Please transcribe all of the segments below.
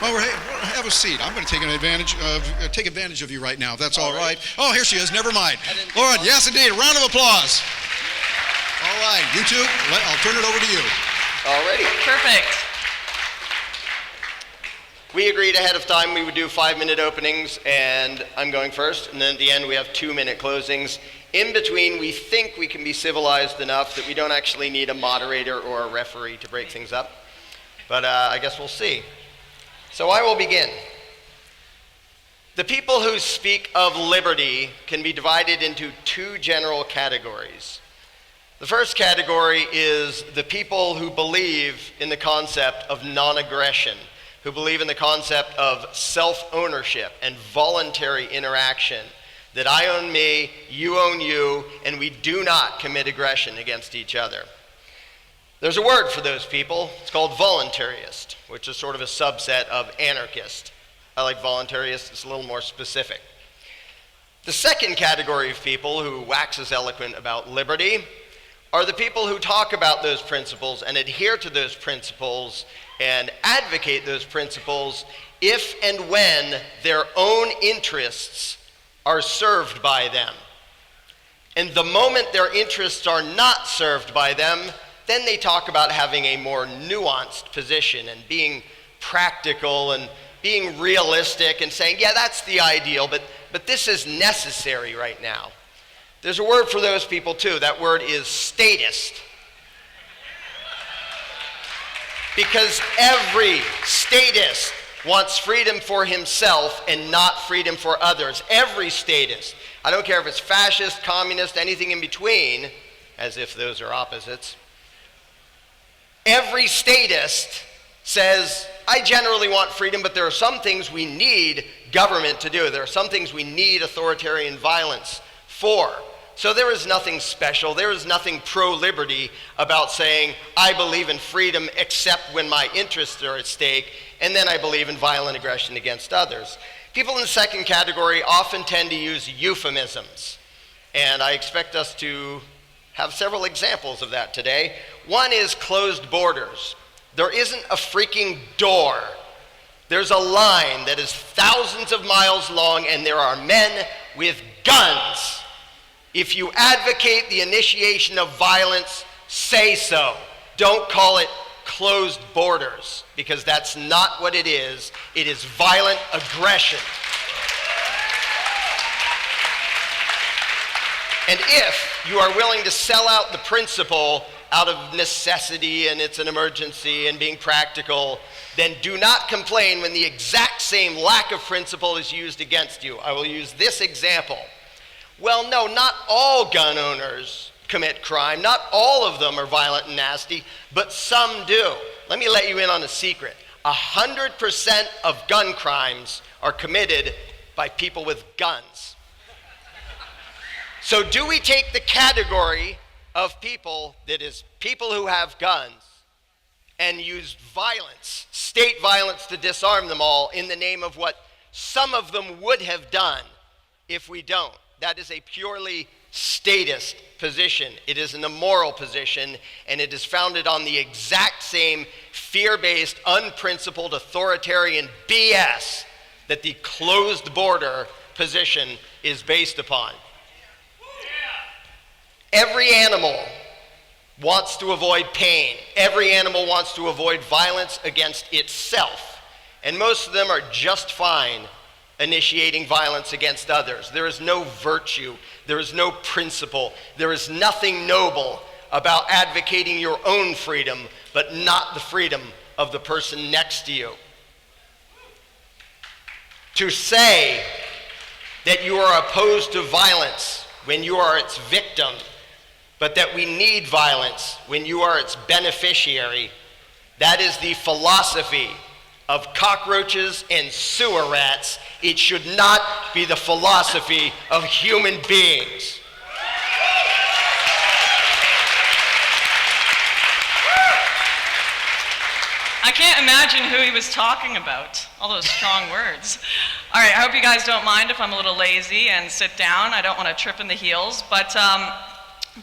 Well, have a seat. I'm going to take advantage of you right now. If that's all right. Oh, here she is. Never mind. Lauren, yes, indeed. A round of applause. All right, you two. I'll turn it over to you. Alrighty. Perfect. We agreed ahead of time we would do 5-minute openings, and I'm going first. And then at the end, we have 2-minute closings. In between, we think we can be civilized enough that we don't actually need a moderator or a referee to break things up. But I guess we'll see. So I will begin. The people who speak of liberty can be divided into 2 general categories. The first category is the people who believe in the concept of non-aggression, who believe in the concept of self-ownership and voluntary interaction, that I own me, you own you, and we do not commit aggression against each other. There's a word for those people. It's called voluntarist, which is sort of a subset of anarchist. I like voluntarist. It's a little more specific. The second category of people who waxes eloquent about liberty are the people who talk about those principles and adhere to those principles and advocate those principles if and when their own interests are served by them. And the moment their interests are not served by them, then they talk about having a more nuanced position and being practical and being realistic and saying, yeah, that's the ideal, but this is necessary right now. There's a word for those people too. That word is statist. Because every statist wants freedom for himself and not freedom for others. Every statist. I don't care if it's fascist, communist, anything in between, as if those are opposites. Every statist says, I generally want freedom, but there are some things we need government to do. There are some things we need authoritarian violence for. So there is nothing special. There is nothing pro-liberty about saying, I believe in freedom except when my interests are at stake, and then I believe in violent aggression against others. People in the second category often tend to use euphemisms, and I expect us to have several examples of that today. One is closed borders. There isn't a freaking door. There's a line that is thousands of miles long, and there are men with guns. If you advocate the initiation of violence, say so. Don't call it closed borders, because that's not what it is. It is violent aggression. And if you are willing to sell out the principle out of necessity and it's an emergency and being practical, then do not complain when the exact same lack of principle is used against you. I will use this example. Well, no, not all gun owners commit crime. Not all of them are violent and nasty, but some do. Let me let you in on a secret. 100% of gun crimes are committed by people with guns. So do we take the category of people that is people who have guns and use violence, state violence, to disarm them all in the name of what some of them would have done if we don't? That is a purely statist position. It is an immoral position, and it is founded on the exact same fear-based, unprincipled, authoritarian BS that the closed border position is based upon. Every animal wants to avoid pain. Every animal wants to avoid violence against itself. And most of them are just fine initiating violence against others. There is no virtue. There is no principle. There is nothing noble about advocating your own freedom, but not the freedom of the person next to you. To say that you are opposed to violence when you are its victim, but that we need violence when you are its beneficiary, that is the philosophy of cockroaches and sewer rats. It should not be the philosophy of human beings. I can't imagine who he was talking about. All those strong words. All right, I hope you guys don't mind if I'm a little lazy and sit down. I don't want to trip in the heels, but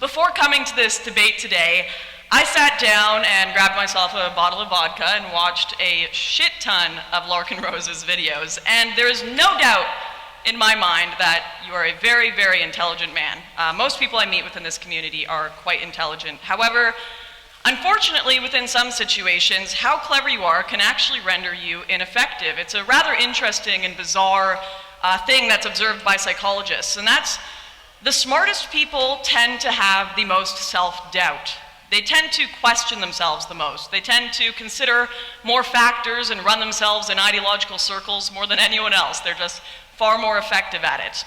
before coming to this debate today, I sat down and grabbed myself a bottle of vodka and watched a shit ton of Larken Rose's videos, and there is no doubt in my mind that you are a very, very intelligent man. Most people I meet within this community are quite intelligent. However, unfortunately, within some situations, how clever you are can actually render you ineffective. It's a rather interesting and bizarre thing that's observed by psychologists, and that's the smartest people tend to have the most self-doubt. They tend to question themselves the most. They tend to consider more factors and run themselves in ideological circles more than anyone else. They're just far more effective at it.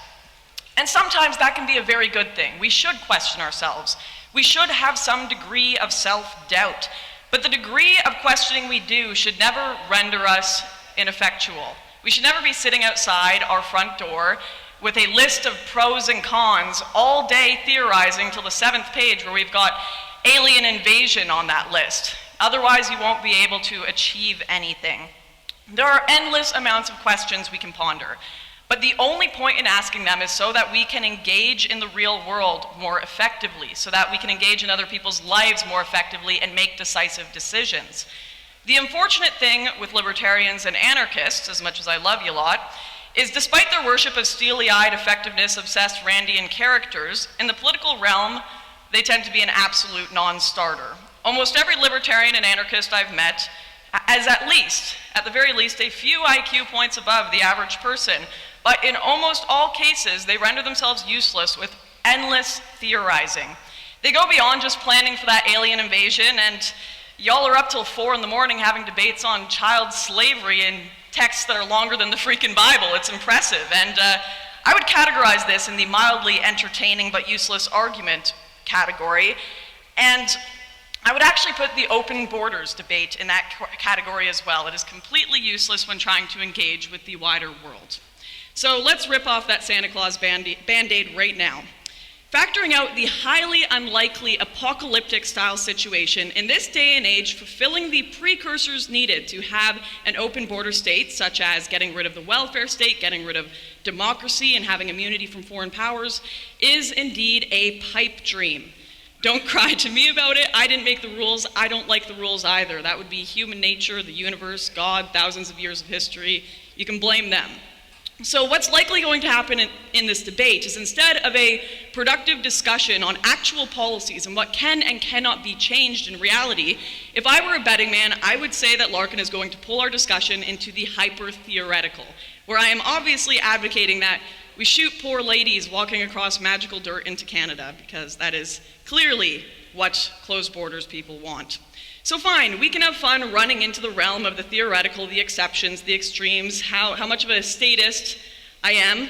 And sometimes that can be a very good thing. We should question ourselves. We should have some degree of self-doubt. But the degree of questioning we do should never render us ineffectual. We should never be sitting outside our front door with a list of pros and cons all day theorizing till the 7th page where we've got alien invasion on that list. Otherwise, you won't be able to achieve anything. There are endless amounts of questions we can ponder, but the only point in asking them is so that we can engage in the real world more effectively, so that we can engage in other people's lives more effectively and make decisive decisions. The unfortunate thing with libertarians and anarchists, as much as I love you lot, is despite their worship of steely-eyed, effectiveness-obsessed Randian characters, in the political realm, they tend to be an absolute non-starter. Almost every libertarian and anarchist I've met is at the very least, a few IQ points above the average person, but in almost all cases, they render themselves useless with endless theorizing. They go beyond just planning for that alien invasion, and y'all are up till 4 in the morning having debates on child slavery in texts that are longer than the freaking Bible. It's impressive, and I would categorize this in the mildly entertaining but useless argument category, and I would actually put the open borders debate in that category as well. It is completely useless when trying to engage with the wider world. So let's rip off that Santa Claus Band-Aid right now. Factoring out the highly unlikely apocalyptic style situation, in this day and age, fulfilling the precursors needed to have an open border state, such as getting rid of the welfare state, getting rid of democracy, and having immunity from foreign powers, is indeed a pipe dream. Don't cry to me about it. I didn't make the rules. I don't like the rules either. That would be human nature, the universe, God, thousands of years of history. You can blame them. So what's likely going to happen in this debate is, instead of a productive discussion on actual policies and what can and cannot be changed in reality, if I were a betting man, I would say that Larken is going to pull our discussion into the hyper-theoretical, where I am obviously advocating that we shoot poor ladies walking across magical dirt into Canada, because that is clearly what closed borders people want. So fine, we can have fun running into the realm of the theoretical, the exceptions, the extremes, how much of a statist I am.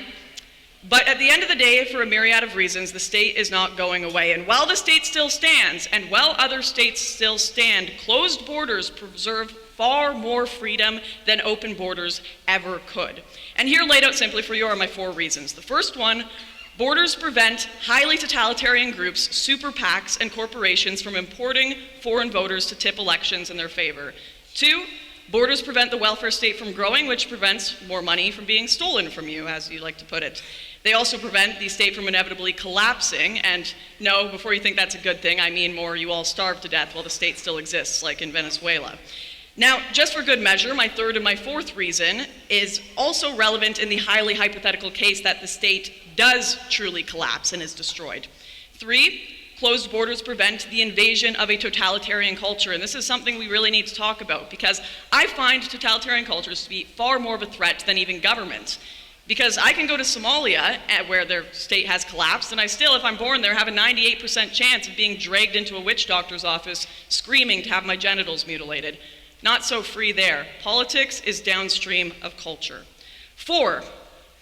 But at the end of the day, for a myriad of reasons, the state is not going away. And while the state still stands, and while other states still stand, closed borders preserve far more freedom than open borders ever could. And here, laid out simply for you, are my 4 reasons. The first one: borders prevent highly totalitarian groups, super PACs, and corporations from importing foreign voters to tip elections in their favor. 2, borders prevent the welfare state from growing, which prevents more money from being stolen from you, as you like to put it. They also prevent the state from inevitably collapsing, and no, before you think that's a good thing, I mean more, you all starve to death while the state still exists, like in Venezuela. Now, just for good measure, my 3rd and my 4th reason is also relevant in the highly hypothetical case that the state does truly collapse and is destroyed. 3, closed borders prevent the invasion of a totalitarian culture, and this is something we really need to talk about, because I find totalitarian cultures to be far more of a threat than even governments. Because I can go to Somalia, where their state has collapsed, and I still, if I'm born there, have a 98% chance of being dragged into a witch doctor's office screaming to have my genitals mutilated. Not so free there. Politics is downstream of culture. 4,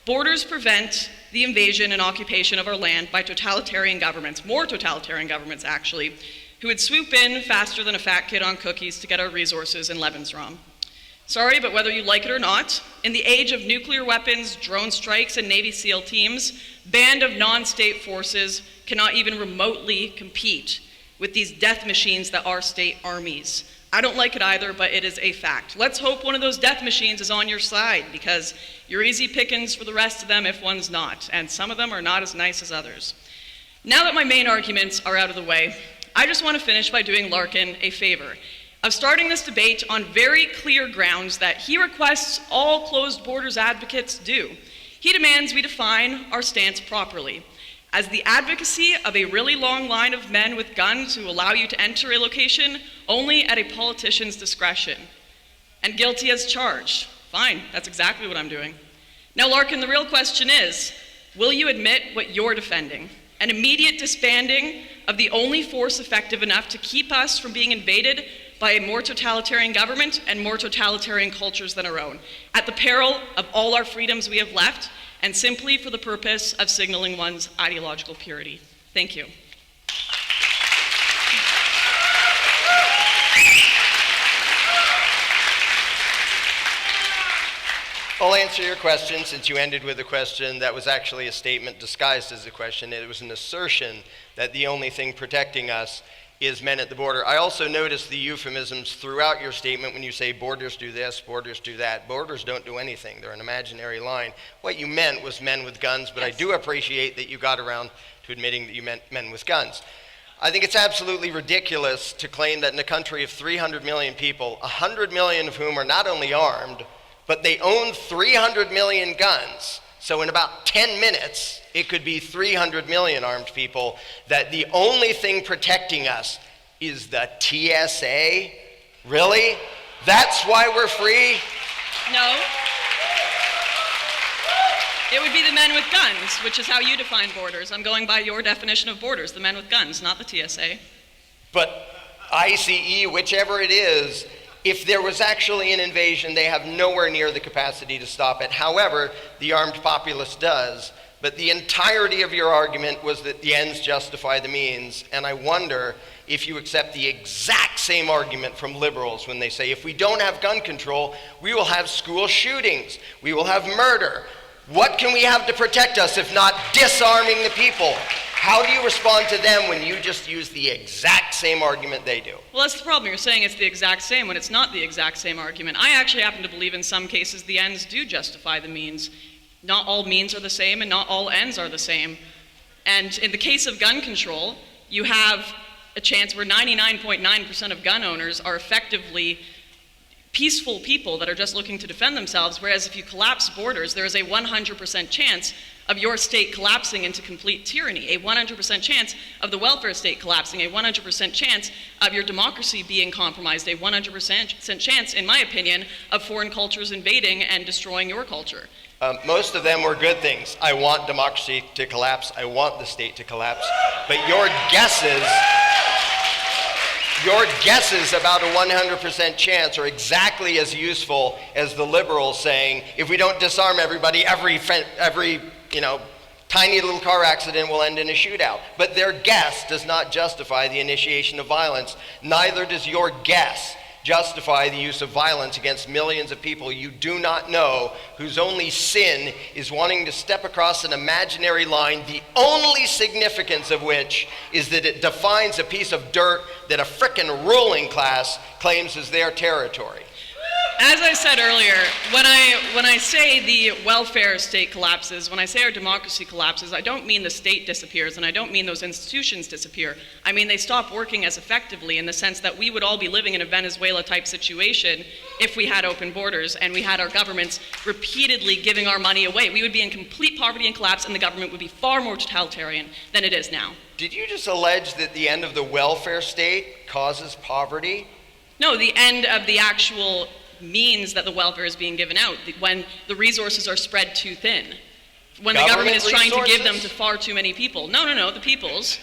borders prevent the invasion and occupation of our land by totalitarian governments, more totalitarian governments actually, who would swoop in faster than a fat kid on cookies to get our resources in Lebensraum. Sorry, but whether you like it or not, in the age of nuclear weapons, drone strikes, and Navy SEAL teams, band of non-state forces cannot even remotely compete with these death machines that are state armies. I don't like it either, but it is a fact. Let's hope one of those death machines is on your side, because you're easy pickings for the rest of them if one's not, and some of them are not as nice as others. Now that my main arguments are out of the way, I just want to finish by doing Larken a favor of starting this debate on very clear grounds that he requests all closed borders advocates do. He demands we define our stance properly as the advocacy of a really long line of men with guns who allow you to enter a location only at a politician's discretion. And guilty as charged. Fine, that's exactly what I'm doing. Now, Larken, the real question is, will you admit what you're defending? An immediate disbanding of the only force effective enough to keep us from being invaded by a more totalitarian government and more totalitarian cultures than our own, at the peril of all our freedoms we have left, and simply for the purpose of signaling one's ideological purity. Thank you. I'll answer your question since you ended with a question that was actually a statement disguised as a question. It was an assertion that the only thing protecting us is men at the border. I also noticed the euphemisms throughout your statement when you say borders do this, borders do that. Borders don't do anything. They're an imaginary line. What you meant was men with guns, but yes. I do appreciate that you got around to admitting that you meant men with guns. I think it's absolutely ridiculous to claim that in a country of 300 million people, 100 million of whom are not only armed, but they own 300 million guns. So in about 10 minutes, it could be 300 million armed people, that the only thing protecting us is the TSA? Really? That's why we're free? No. It would be the men with guns, which is how you define borders. I'm going by your definition of borders, the men with guns, not the TSA. But ICE, whichever it is, if there was actually an invasion, they have nowhere near the capacity to stop it. However, the armed populace does. But the entirety of your argument was that the ends justify the means. And I wonder if you accept the exact same argument from liberals when they say, if we don't have gun control, we will have school shootings, we will have murder. What can we have to protect us if not disarming the people? How do you respond to them when you just use the exact same argument they do? Well, that's the problem. You're saying it's the exact same when it's not the exact same argument. I actually happen to believe in some cases the ends do justify the means. Not all means are the same and not all ends are the same. And in the case of gun control, you have a chance where 99.9% of gun owners are effectively peaceful people that are just looking to defend themselves, whereas if you collapse borders, there is a 100% chance of your state collapsing into complete tyranny, a 100% chance of the welfare state collapsing, a 100% chance of your democracy being compromised, a 100% chance, in my opinion, of foreign cultures invading and destroying your culture. Most of them were good things. I want democracy to collapse. I want the state to collapse. But your guesses about a 100% chance are exactly as useful as the liberals saying, if we don't disarm everybody, every tiny little car accident will end in a shootout. But their guess does not justify the initiation of violence. Neither does your guess justify the use of violence against millions of people you do not know, whose only sin is wanting to step across an imaginary line, the only significance of which is that it defines a piece of dirt that a frickin' ruling class claims as their territory. As I said earlier, when I say the welfare state collapses, when I say our democracy collapses, I don't mean the state disappears, and I don't mean those institutions disappear. I mean they stop working as effectively, in the sense that we would all be living in a Venezuela-type situation if we had open borders and we had our governments repeatedly giving our money away. We would be in complete poverty and collapse, and the government would be far more totalitarian than it is now. Did you just allege that the end of the welfare state causes poverty? No, the end of the actual means that the welfare is being given out, when the resources are spread too thin, when the government is trying to give them to far too many people. No, the people's,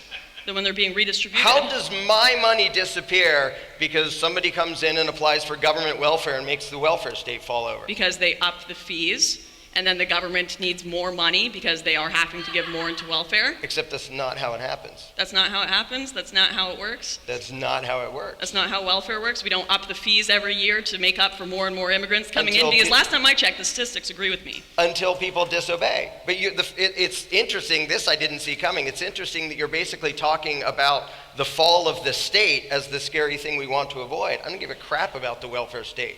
when they're being redistributed. How does my money disappear because somebody comes in and applies for government welfare and makes the welfare state fall over? Because they up the fees, and then the government needs more money because they are having to give more into welfare. Except that's not how it happens. That's not how it happens? That's not how it works? That's not how it works. That's not how welfare works? We don't up the fees every year to make up for more and more immigrants coming in? Because last time I checked, the statistics agree with me. Until people disobey. But it's interesting, this I didn't see coming. It's interesting that you're basically talking about the fall of the state as the scary thing we want to avoid. I don't give a crap about the welfare state.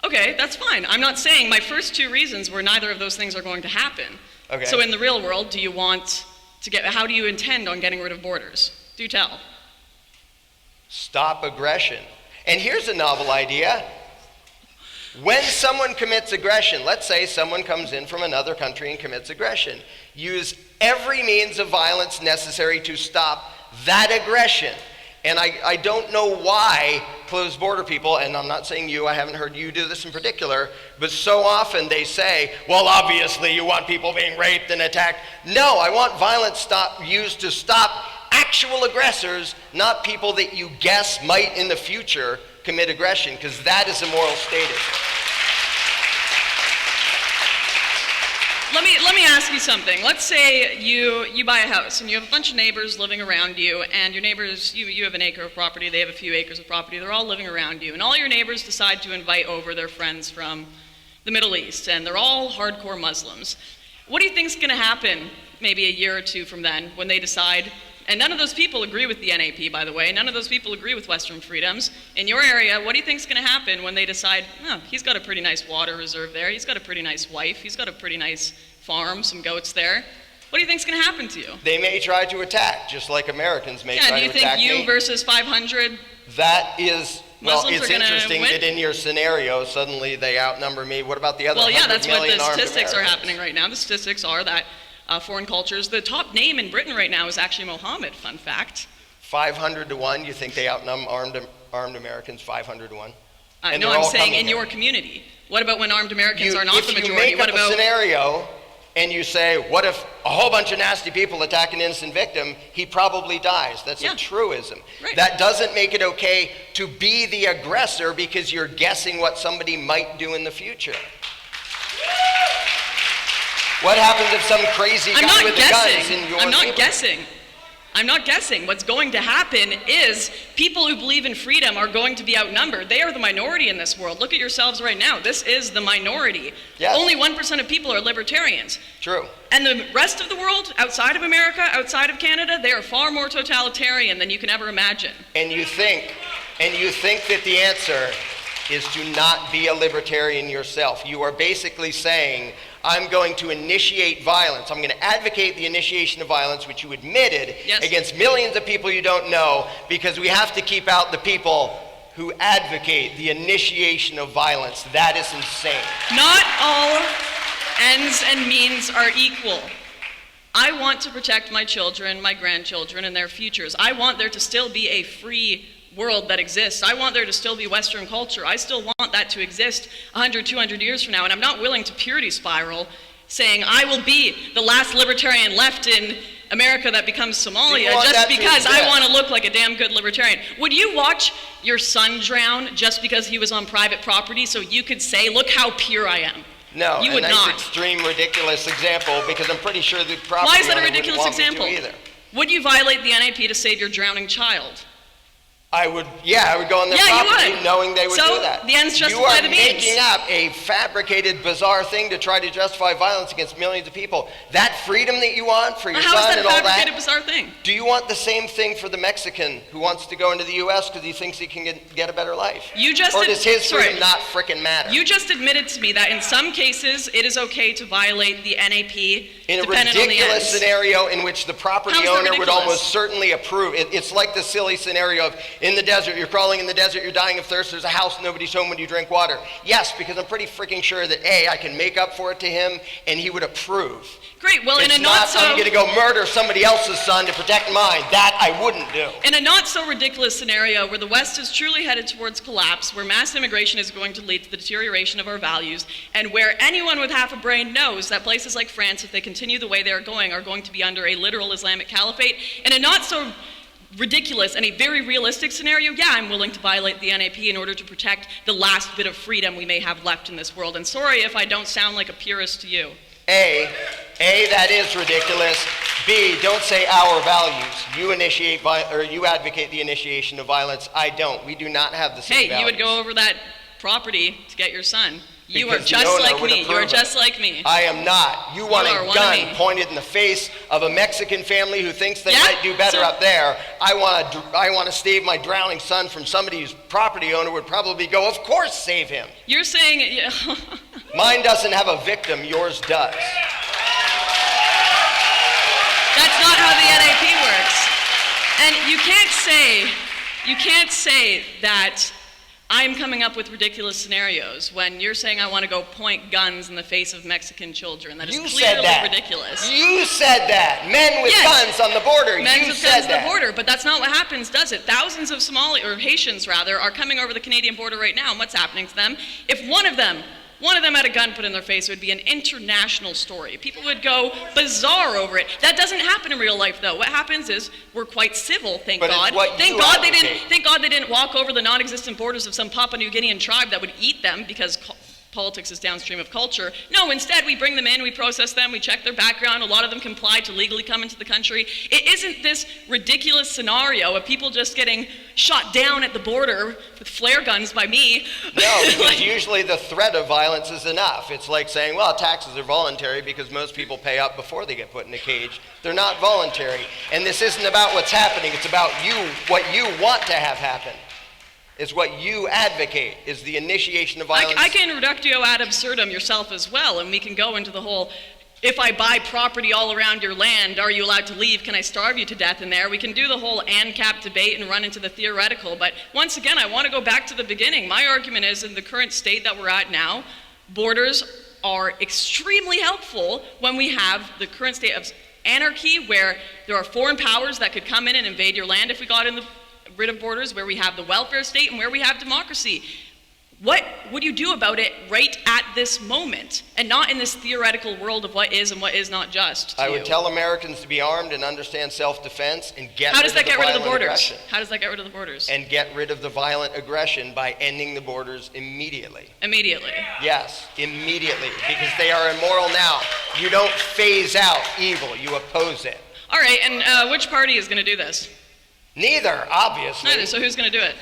Okay, that's fine. I'm not saying my first two reasons were neither of those things are going to happen. Okay. So in the real world, how do you intend on getting rid of borders? Do tell. Stop aggression. And here's a novel idea. When someone commits aggression, let's say someone comes in from another country and commits aggression, use every means of violence necessary to stop that aggression. And I don't know why closed border people, and I'm not saying you, I haven't heard you do this in particular, but so often they say, well, obviously you want people being raped and attacked. No, I want violence used to stop actual aggressors, not people that you guess might in the future commit aggression, because that is a moral status. Let me ask you something. Let's say you buy a house and you have a bunch of neighbors living around you, and your neighbors, you have an acre of property, they have a few acres of property, they're all living around you, and all your neighbors decide to invite over their friends from the Middle East, and they're all hardcore Muslims. What do you think's going to happen maybe a year or two from then when they decide? And none of those people agree with the NAP, by the way. None of those people agree with Western freedoms. In your area, what do you think's going to happen when they decide, oh, he's got a pretty nice water reserve there, he's got a pretty nice wife, he's got a pretty nice farm, some goats there. What do you think's going to happen to you? They may try to attack, just like Americans may try to attack me. Yeah, do you think you versus 500 That is, well, Muslims it's interesting that in your scenario, suddenly they outnumber me. What about the other 100 that's what million the armed statistics are Americans? happening right now. The statistics are that foreign cultures, the top name in Britain right now is actually Mohammed, fun fact. 500 to 1, you think they outnumber armed Americans 500 to 1? No, I'm saying in your community. What about when armed Americans are not the majority? If you make up a scenario and you say, what if a whole bunch of nasty people attack an innocent victim, he probably dies. That's a truism. Right. That doesn't make it okay to be the aggressor because you're guessing what somebody might do in the future. What happens if some crazy guy with a gun is in your I'm not neighborhood? guessing. I'm not guessing. What's going to happen is people who believe in freedom are going to be outnumbered. They are the minority in this world. Look at yourselves right now. This is the minority. Yes. Only 1% of people are libertarians. True. And the rest of the world, outside of America, outside of Canada, they are far more totalitarian than you can ever imagine. And you think that the answer is to not be a libertarian yourself. You are basically saying, I'm going to initiate violence. I'm going to advocate the initiation of violence, which you admitted, against millions of people you don't know, because we have to keep out the people who advocate the initiation of violence. That is insane. Not all ends and means are equal. I want to protect my children, my grandchildren, and their futures. I want there to still be a free world that exists. I want there to still be Western culture. I still want that to exist 100, 200 years from now, and I'm not willing to purity spiral saying I will be the last libertarian left in America that becomes Somalia just because I want to look like a damn good libertarian. Would you watch your son drown just because he was on private property so you could say, look how pure I am? No, you would not. That's an extreme ridiculous example because I'm pretty sure the property Why is that a owner ridiculous wouldn't want example? me to either. Would you violate the NAP to save your drowning child? I would go on their property knowing they would do that. So the ends justify the means. You are making up a fabricated, bizarre thing to try to justify violence against millions of people. That freedom that you want for your son and all that. How is that a fabricated, bizarre thing? Do you want the same thing for the Mexican who wants to go into the U.S. because he thinks he can get a better life? Or does his freedom not frickin' matter? You just admitted to me that in some cases it is okay to violate the NAP in a ridiculous scenario in which the property owner would almost certainly approve. It's like the silly scenario of in the desert, you're crawling in the desert, you're dying of thirst, there's a house, nobody's home when you drink water. Yes, because I'm pretty freaking sure that I can make up for it to him and he would approve. Great, well I'm going to go murder somebody else's son to protect mine. That I wouldn't do. In a not so ridiculous scenario where the West is truly headed towards collapse, where mass immigration is going to lead to the deterioration of our values, and where anyone with half a brain knows that places like France, if they continue the way they're going, are going to be under a literal Islamic caliphate, in a not so ridiculous and a very realistic scenario, I'm willing to violate the NAP in order to protect the last bit of freedom we may have left in this world. And sorry if I don't sound like a purist to you. A, that is ridiculous. B, don't say our values. You initiate you advocate the initiation of violence. I don't. We do not have the same values. You would go over that property to get your son. You are just like me. You are just like me. I am not. You want a gun pointed in the face of a Mexican family who thinks they might do better up there. I want to save my drowning son from somebody whose property owner would probably go, of course, save him. You're saying... Mine doesn't have a victim. Yours does. That's not how the NAP works. And you can't say You can't say that I'm coming up with ridiculous scenarios when you're saying I want to go point guns in the face of Mexican children. That is clearly ridiculous. You said that. Men with guns on the border. Men you with said guns that. on the border, but that's not what happens, does it? Thousands of Somali, or Haitians rather, are coming over the Canadian border right now, and what's happening to them? If one of them had a gun put in their face, it would be an international story. People would go bizarre over it. That doesn't happen in real life, though. What happens is we're quite civil, thank God. Thank God they didn't walk over the non-existent borders of some Papua New Guinean tribe that would eat them because politics is downstream of culture. No, instead we bring them in, we process them, we check their background. A lot of them comply to legally come into the country. It isn't this ridiculous scenario of people just getting shot down at the border with flare guns by me. No, because usually the threat of violence is enough. It's like saying, well, taxes are voluntary because most people pay up before they get put in a cage. They're not voluntary. And this isn't about what's happening, it's about you, what you want to have happen. Is what you advocate, is the initiation of violence. I can reductio ad absurdum yourself as well, and we can go into the whole, if I buy property all around your land, are you allowed to leave? Can I starve you to death in there? We can do the whole ANCAP debate and run into the theoretical, but once again, I want to go back to the beginning. My argument is, in the current state that we're at now, borders are extremely helpful when we have the current state of anarchy, where there are foreign powers that could come in and invade your land if we got rid of borders, where we have the welfare state and where we have democracy. What would you do about it right at this moment, and not in this theoretical world of what is and what is not just? I would tell Americans to be armed and understand self-defense and get How does that get rid of the borders? Aggression. How does that get rid of the borders? And get rid of the violent aggression by ending the borders immediately. Immediately. Yes, immediately, because they are immoral now. You don't phase out evil, you oppose it. All right, and which party is going to do this? Neither, obviously. Neither, so who's going to do it?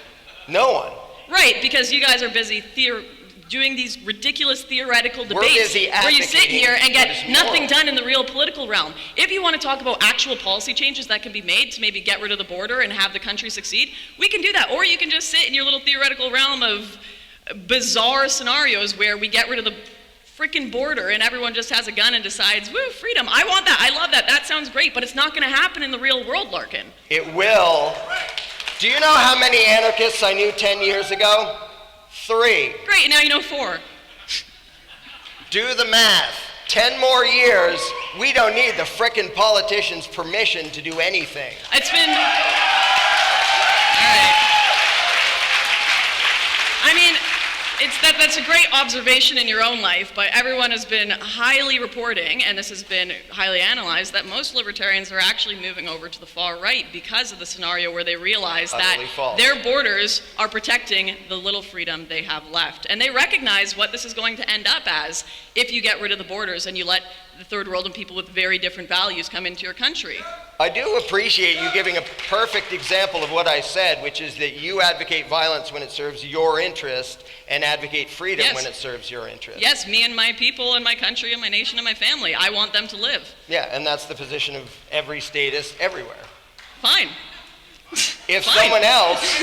No one. Right, because you guys are busy doing these ridiculous theoretical debates where you sit here and get nothing done in the real political realm. If you want to talk about actual policy changes that can be made to maybe get rid of the border and have the country succeed, we can do that. Or you can just sit in your little theoretical realm of bizarre scenarios where we get rid of the freaking border and everyone just has a gun and decides, woo, freedom. I want that. I love that. That sounds great, but it's not going to happen in the real world, Larken. It will. Do you know how many anarchists I knew 10 years ago? 3. Great, and now you know 4. Do the math. 10 more years, we don't need the frickin' politicians' permission to do anything. It's been... All right. I mean, that's a great observation in your own life, but everyone has been highly reporting, and this has been highly analyzed, that most libertarians are actually moving over to the far right because of the scenario where they realize that their borders are protecting the little freedom they have left. And they recognize what this is going to end up as if you get rid of the borders and you let the third world and people with very different values come into your country. I do appreciate you giving a perfect example of what I said, which is that you advocate violence when it serves your interest and advocate freedom when it serves your interest. Yes, me and my people and my country and my nation and my family. I want them to live. Yeah, and that's the position of every statist everywhere. Fine. If someone else,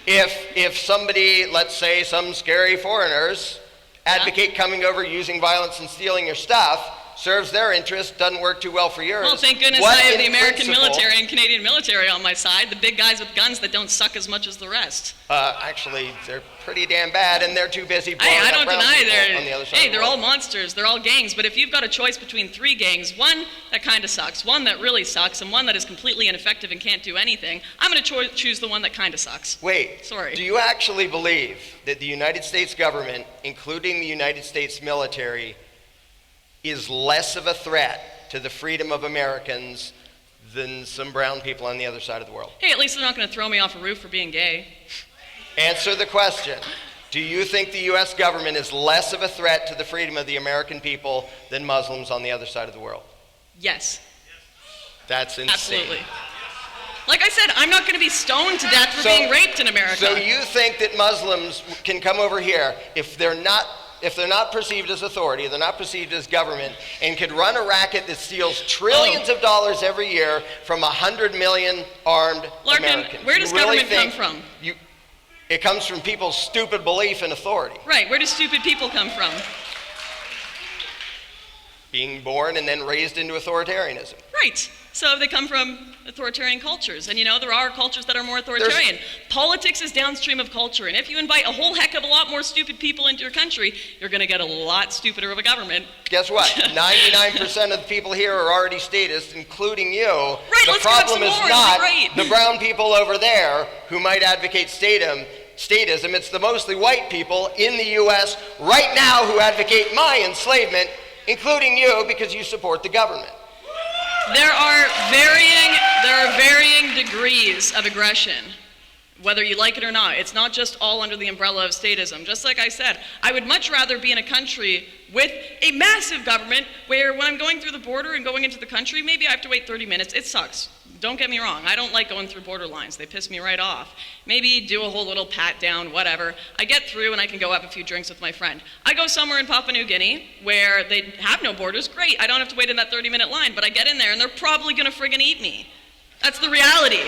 if somebody, let's say some scary foreigners, advocate coming over, using violence and stealing your stuff, serves their interest, doesn't work too well for yours. Well, thank goodness I have the American military and Canadian military on my side, the big guys with guns that don't suck as much as the rest. Actually, they're pretty damn bad, and they're too busy blowing I up don't brown deny people on the other side of the they're world. all monsters, they're all gangs, but if you've got a choice between 3 gangs, one that kind of sucks, one that really sucks, and one that is completely ineffective and can't do anything, I'm going to choose the one that kind of sucks. Wait, sorry. Do you actually believe that the United States government, including the United States military, is less of a threat to the freedom of Americans than some brown people on the other side of the world? Hey, at least they're not going to throw me off a roof for being gay. Answer the question. Do you think the U.S. government is less of a threat to the freedom of the American people than Muslims on the other side of the world? Yes. That's insane. Absolutely. Like I said, I'm not going to be stoned to death for being raped in America. So you think that Muslims can come over here if they're not perceived as authority, they're not perceived as government, and could run a racket that steals trillions of dollars every year from 100 million armed Americans? Where does government come from? It comes from people's stupid belief in authority. Right, where do stupid people come from? Being born and then raised into authoritarianism. Right. So they come from authoritarian cultures. And there are cultures that are more authoritarian. Politics is downstream of culture. And if you invite a whole heck of a lot more stupid people into your country, you're going to get a lot stupider of a government. Guess what? 99% of the people here are already statists, including you. Right, the let's give up problem some is more. not Right. the brown people over there who might advocate statism. It's the mostly white people in the U.S. right now who advocate my enslavement, including you, because you support the government. There are varying degrees of aggression, whether you like it or not. It's not just all under the umbrella of statism. Just like I said, I would much rather be in a country with a massive government where when I'm going through the border and going into the country, maybe I have to wait 30 minutes. It sucks. Don't get me wrong. I don't like going through border lines. They piss me right off. Maybe do a whole little pat down, whatever. I get through and I can go have a few drinks with my friend. I go somewhere in Papua New Guinea where they have no borders. Great. I don't have to wait in that 30-minute line, but I get in there and they're probably going to friggin' eat me. That's the reality.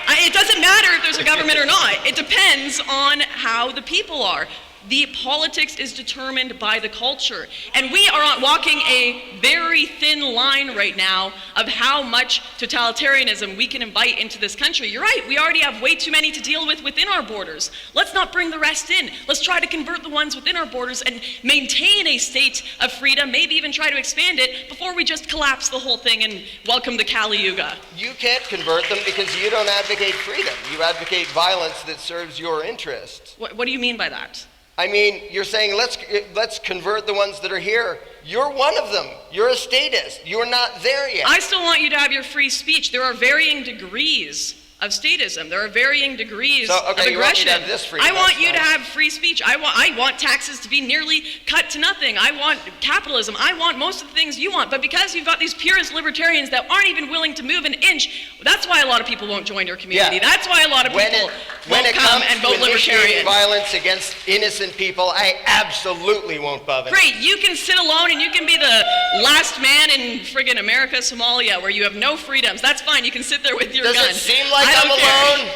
It doesn't matter if there's a government or not. It depends on how the people are. The politics is determined by the culture. And we are walking a very thin line right now of how much totalitarianism we can invite into this country. You're right, we already have way too many to deal with within our borders. Let's not bring the rest in. Let's try to convert the ones within our borders and maintain a state of freedom, maybe even try to expand it before we just collapse the whole thing and welcome the Kali Yuga. You can't convert them because you don't advocate freedom. You advocate violence that serves your interests. What do you mean by that? I mean, you're saying let's convert the ones that are here. You're one of them. You're a statist. You're not there yet. I still want you to have your free speech. There are varying degrees of statism. There are varying degrees of aggression. You want me to have this freedom. I want you to have free speech. I want taxes to be nearly cut to nothing. I want capitalism. I want most of the things you want. But because you've got these purist libertarians that aren't even willing to move an inch, that's why a lot of people won't join your community. Yeah. That's why a lot of people won't come and vote libertarian. Violence against innocent people, I absolutely won't buff it. Great, you can sit alone and you can be the last man in friggin' America, Somalia, where you have no freedoms. That's fine, you can sit there with your gun. Does it seem like I I'm don't care. alone?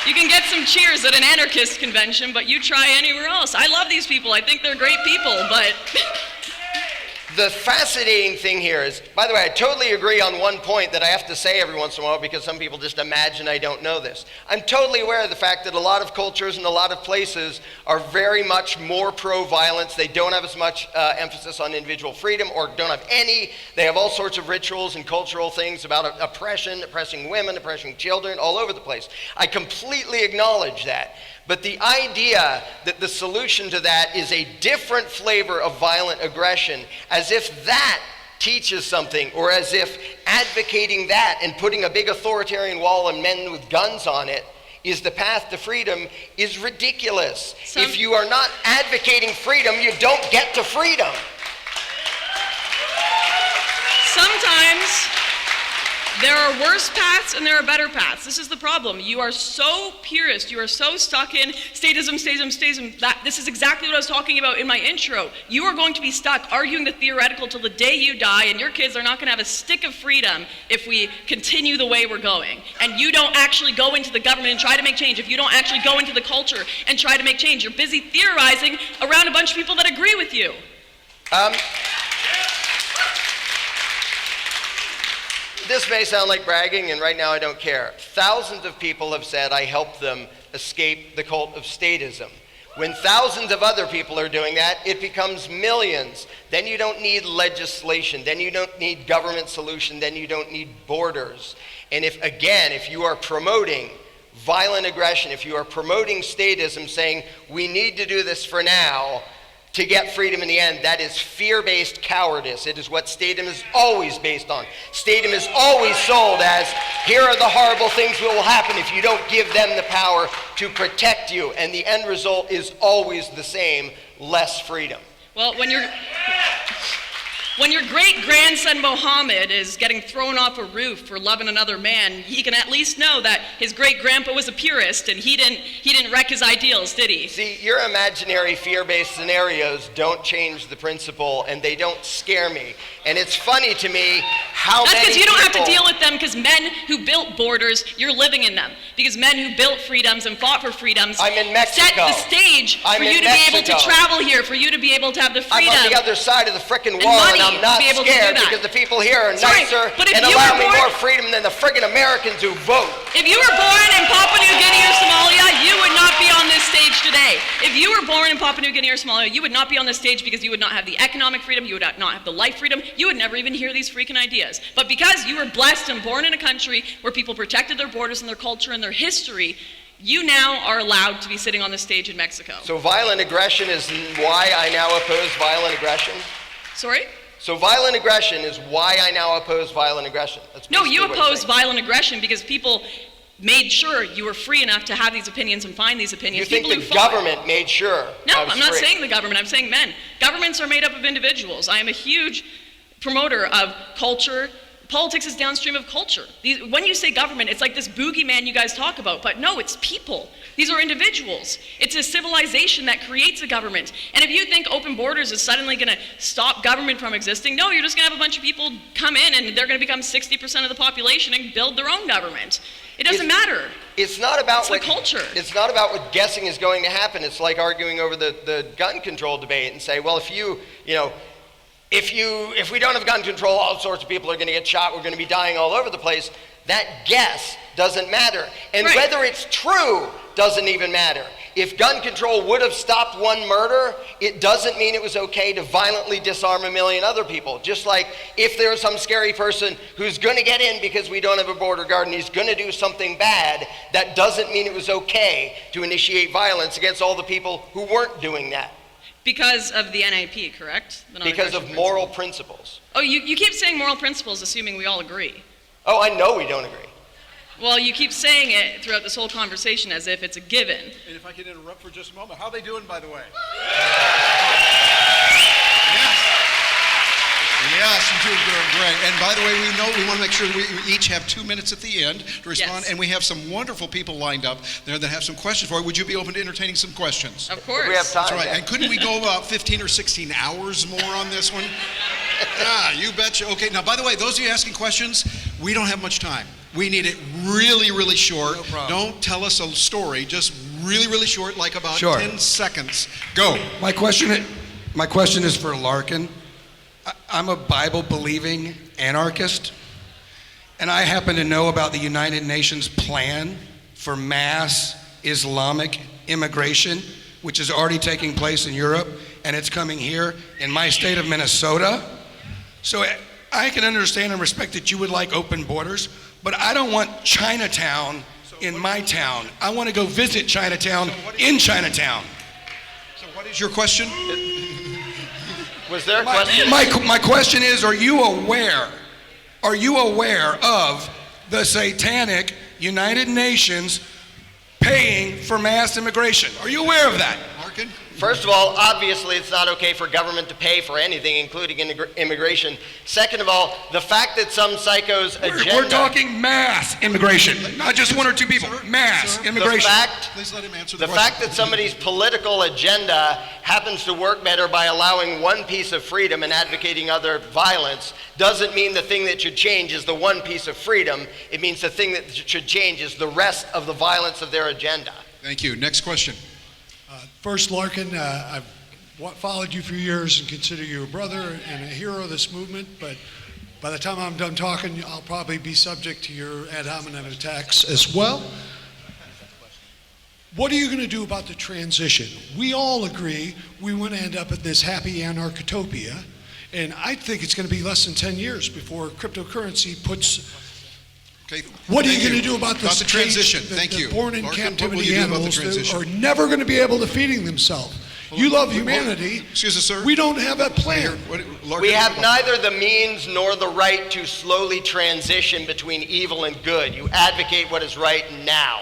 You can get some cheers at an anarchist convention, but you try anywhere else. I love these people. I think they're great people, but... The fascinating thing here is, by the way, I totally agree on one point that I have to say every once in a while because some people just imagine I don't know this. I'm totally aware of the fact that a lot of cultures and a lot of places are very much more pro-violence. They don't have as much emphasis on individual freedom or don't have any. They have all sorts of rituals and cultural things about oppression, oppressing women, oppressing children, all over the place. I completely acknowledge that. But the idea that the solution to that is a different flavor of violent aggression, as if that teaches something, or as if advocating that and putting a big authoritarian wall and men with guns on it is the path to freedom, is ridiculous. If you are not advocating freedom, you don't get to freedom. Sometimes there are worse paths and there are better paths. This is the problem. You are so purist. You are so stuck in statism. This is exactly what I was talking about in my intro. You are going to be stuck arguing the theoretical till the day you die, and your kids are not going to have a stick of freedom if we continue the way we're going. And you don't actually go into the government and try to make change. If you don't actually go into the culture and try to make change, you're busy theorizing around a bunch of people that agree with you. This may sound like bragging, and right now I don't care. Thousands of people have said I helped them escape the cult of statism. When thousands of other people are doing that, it becomes millions. Then you don't need legislation. Then you don't need government solution. Then you don't need borders. And if you are promoting violent aggression, if you are promoting statism, saying we need to do this for now, to get freedom in the end, that is fear-based cowardice. It is what statism is always based on. Statism is always sold as, here are the horrible things that will happen if you don't give them the power to protect you. And the end result is always the same, less freedom. Well, when you're... When your great-grandson Mohammed is getting thrown off a roof for loving another man, he can at least know that his great-grandpa was a purist and he didn't wreck his ideals, did he? See, your imaginary fear-based scenarios don't change the principle, and they don't scare me. And it's funny to me how That's many because you don't have to people- deal with them, because men who built borders, you're living in them. Because men who built freedoms and fought for freedoms I'm in Mexico. set the stage I'm for in you to be able to Mexico. travel here, for you to be able to have the I'm freedom. on the other side of the frickin' and wall, money and I'm not to be able to do scared that. because the people here are Sorry, nicer but if and you allow were me born- more freedom than the friggin' Americans who vote. If you were born in Papua New Guinea or Somalia, you would not be on this stage today. If you were born in Papua New Guinea or Somalia, you would not be on this stage because you would not have the economic freedom, you would not have the life freedom, you would never even hear these freaking ideas. But because you were blessed and born in a country where people protected their borders and their culture and their history, you now are allowed to be sitting on the stage in Mexico. So violent aggression is why I now oppose violent aggression? Sorry? So violent aggression is why I now oppose violent aggression. That's No, you basically what you're oppose saying. violent aggression because people made sure you were free enough to have these opinions and find these You opinions. think People the who fought. government made sure No, I was I'm not free. saying the government, I'm saying men. Governments are made up of individuals. I am a huge promoter of culture. Politics is downstream of culture. When you say government, it's like this boogeyman you guys talk about, but no, it's people. These are individuals. It's a civilization that creates a government. And if you think open borders is suddenly going to stop government from existing, no, you're just going to have a bunch of people come in and they're going to become 60% of the population and build their own government. It doesn't matter. It's not about It's what the culture. It's not about what guessing is going to happen. It's like arguing over the gun control debate and say, well, if we don't have gun control, all sorts of people are going to get shot. We're going to be dying all over the place. That guess doesn't matter. And Right. whether it's true doesn't even matter. If gun control would have stopped one murder, it doesn't mean it was okay to violently disarm a million other people. Just like if there's some scary person who's going to get in because we don't have a border guard and he's going to do something bad, that doesn't mean it was okay to initiate violence against all the people who weren't doing that. Because of the NAP, correct? The Because non-aggression of moral principle. principles. Oh, you keep saying moral principles, assuming we all agree. Oh, I know we don't agree. Well, you keep saying it throughout this whole conversation as if it's a given. And if I can interrupt for just a moment, how are they doing, by the way? Yes, you two are doing great. And by the way, we want to make sure we each have 2 minutes at the end to respond. Yes. And we have some wonderful people lined up there that have some questions for you. Would you be open to entertaining some questions? Of course. We have time. That's right. yeah. And couldn't we go about 15 or 16 hours more on this one? You betcha. Okay, now, by the way, those of you asking questions, we don't have much time. We need it really, really short. No problem. Don't tell us a story. Just really, really short, like about Sure. 10 seconds. Go. My question is for Larken. I'm a Bible-believing anarchist, and I happen to know about the United Nations plan for mass Islamic immigration, which is already taking place in Europe, and it's coming here in my state of Minnesota. So I can understand and respect that you would like open borders, but I don't want Chinatown in my town. I want to go visit Chinatown in Chinatown. So what is your question? Was there a question? My question is, are you aware of the satanic United Nations paying for mass immigration? Are you aware of that? Larkin? First of all, obviously it's not okay for government to pay for anything, including immigration. Second of all, the fact that some psycho's agenda... We're talking mass immigration, not just one or two people. Mass Sir? immigration. Please let him answer The the question. fact that somebody's political agenda happens to work better by allowing one piece of freedom and advocating other violence doesn't mean the thing that should change is the one piece of freedom. It means the thing that should change is the rest of the violence of their agenda. Thank you. Next question. First, Larken, I've followed you for years and consider you a brother and a hero of this movement, but by the time I'm done talking, I'll probably be subject to your ad hominem attacks as well. What are you going to do about the transition? We all agree we want to end up at this happy anarchotopia, and I think it's going to be less than 10 years before cryptocurrency puts... Okay. What are Thank you going to do about the transition? Thank you. Born in Larkin, what will captivity you do about the animals that transition? are never going to be able to feeding themselves? You love humanity. Excuse us, sir. We don't have that plan. Larkin, We have neither the means nor the right to slowly transition between evil and good. You advocate what is right now.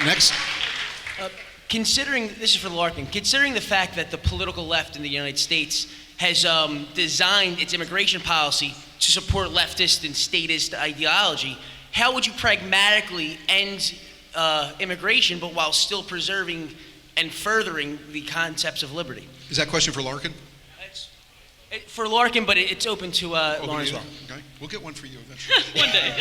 Next. considering, this is for Larkin, considering the fact that the political left in the United States has designed its immigration policy to support leftist and statist ideology, how would you pragmatically end immigration, but while still preserving and furthering the concepts of liberty? Is that a question for Larkin? For Larkin, but it's open to Lauren as well. Okay, we'll get one for you eventually. One day.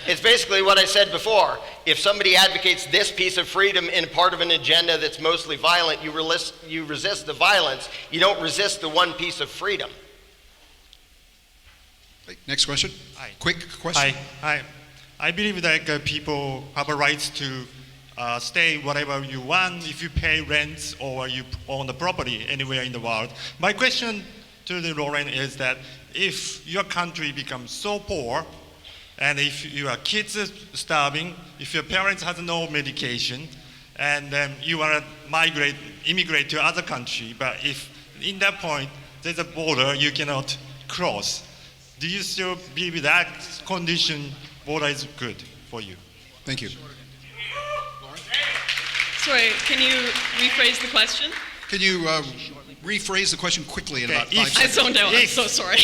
It's basically what I said before. If somebody advocates this piece of freedom in part of an agenda that's mostly violent, you resist the violence. You don't resist the one piece of freedom. Next question. Hi. Quick question. Hi. I believe that people have a right to stay whatever you want if you pay rent or you own the property anywhere in the world. My question to the Lauren is that if your country becomes so poor, and if your kids are starving, if your parents have no medication, and you want to immigrate to other country, but if in that point there's a border you cannot cross, do you still believe that condition border is good for you? Thank you. Sorry, can you rephrase the question? Can you rephrase the question quickly in Okay, about 5 if- I seconds? zoned out. I'm so sorry.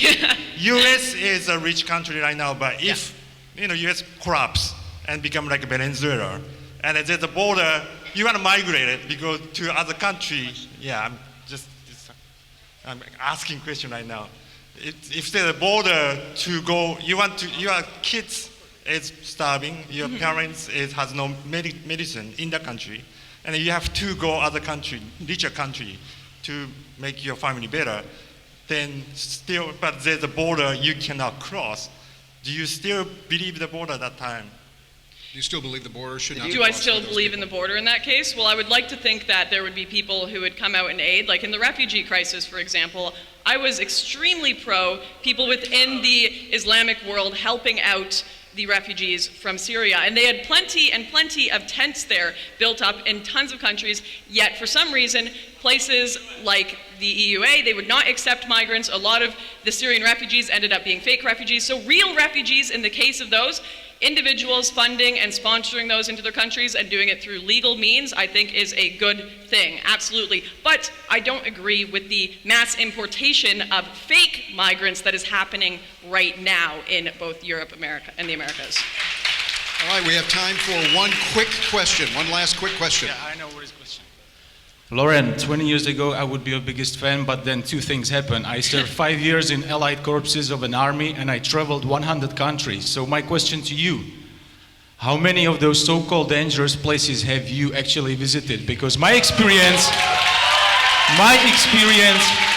U.S. is a rich country right now, but if U.S. collapse and become like Venezuela, and there's a border, you want to migrate it because to other country. Yeah, I'm asking question right now. If there's a border to go, your kids is starving, your parents has no medicine in the country, and you have to go other country, richer country, to make your family better, then still, but there's a border you cannot cross. Do you still believe the border at that time? Do you still believe the border should not be Do I crossed still by those believe in people? the border in that case? Well, I would like to think that there would be people who would come out and aid. Like in the refugee crisis, for example, I was extremely pro people within the Islamic world helping out the refugees from Syria. And they had plenty and plenty of tents there built up in tons of countries, yet for some reason, places like the EUA, they would not accept migrants. A lot of the Syrian refugees ended up being fake refugees. So real refugees, in the case of those, individuals funding and sponsoring those into their countries and doing it through legal means, I think is a good thing, absolutely. But I don't agree with the mass importation of fake migrants that is happening right now in both Europe, America, and the Americas. All right, we have time for one quick question, one last quick question. Yeah, I know what his question. Lauren, 20 years ago, I would be your biggest fan, but then two things happened. I served 5 years in allied corpses of an army, and I traveled 100 countries. So my question to you, how many of those so-called dangerous places have you actually visited? Because my experience,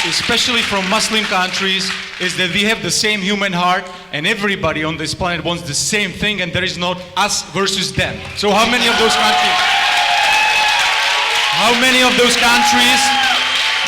especially from Muslim countries, is that we have the same human heart, and everybody on this planet wants the same thing, and there is not us versus them. So how many of those countries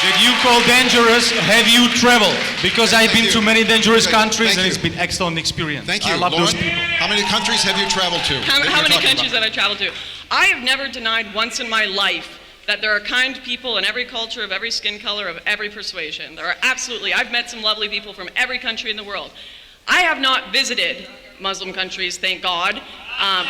that you call dangerous have you traveled? Because I've been to many dangerous countries, and it's been excellent experience. Thank you. I love Lauren, those people. how many countries have you traveled to? How that you're many talking countries about? have I traveled to? I have never denied once in my life that there are kind people in every culture, of every skin color, of every persuasion. There are absolutely. I've met some lovely people from every country in the world. I have not visited Muslim countries, thank God.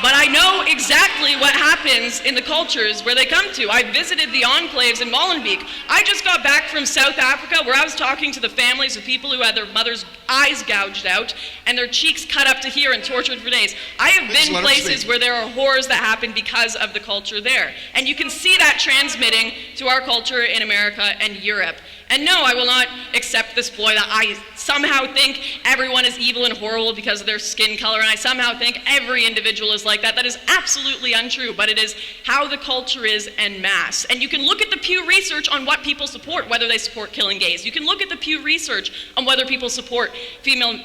But I know exactly what happens in the cultures where they come to. I visited the enclaves in Molenbeek. I just got back from South Africa where I was talking to the families of people who had their mother's eyes gouged out and their cheeks cut up to here and tortured for days. I have Please been let him places speak. where there are horrors that happen because of the culture there. And you can see that transmitting to our culture in America and Europe. And no, I will not accept this ploy that I somehow think everyone is evil and horrible because of their skin color, and I somehow think every individual is like that. That is absolutely untrue, but it is how the culture is en masse. And you can look at the Pew Research on what people support, whether they support killing gays. You can look at the Pew Research on whether people support female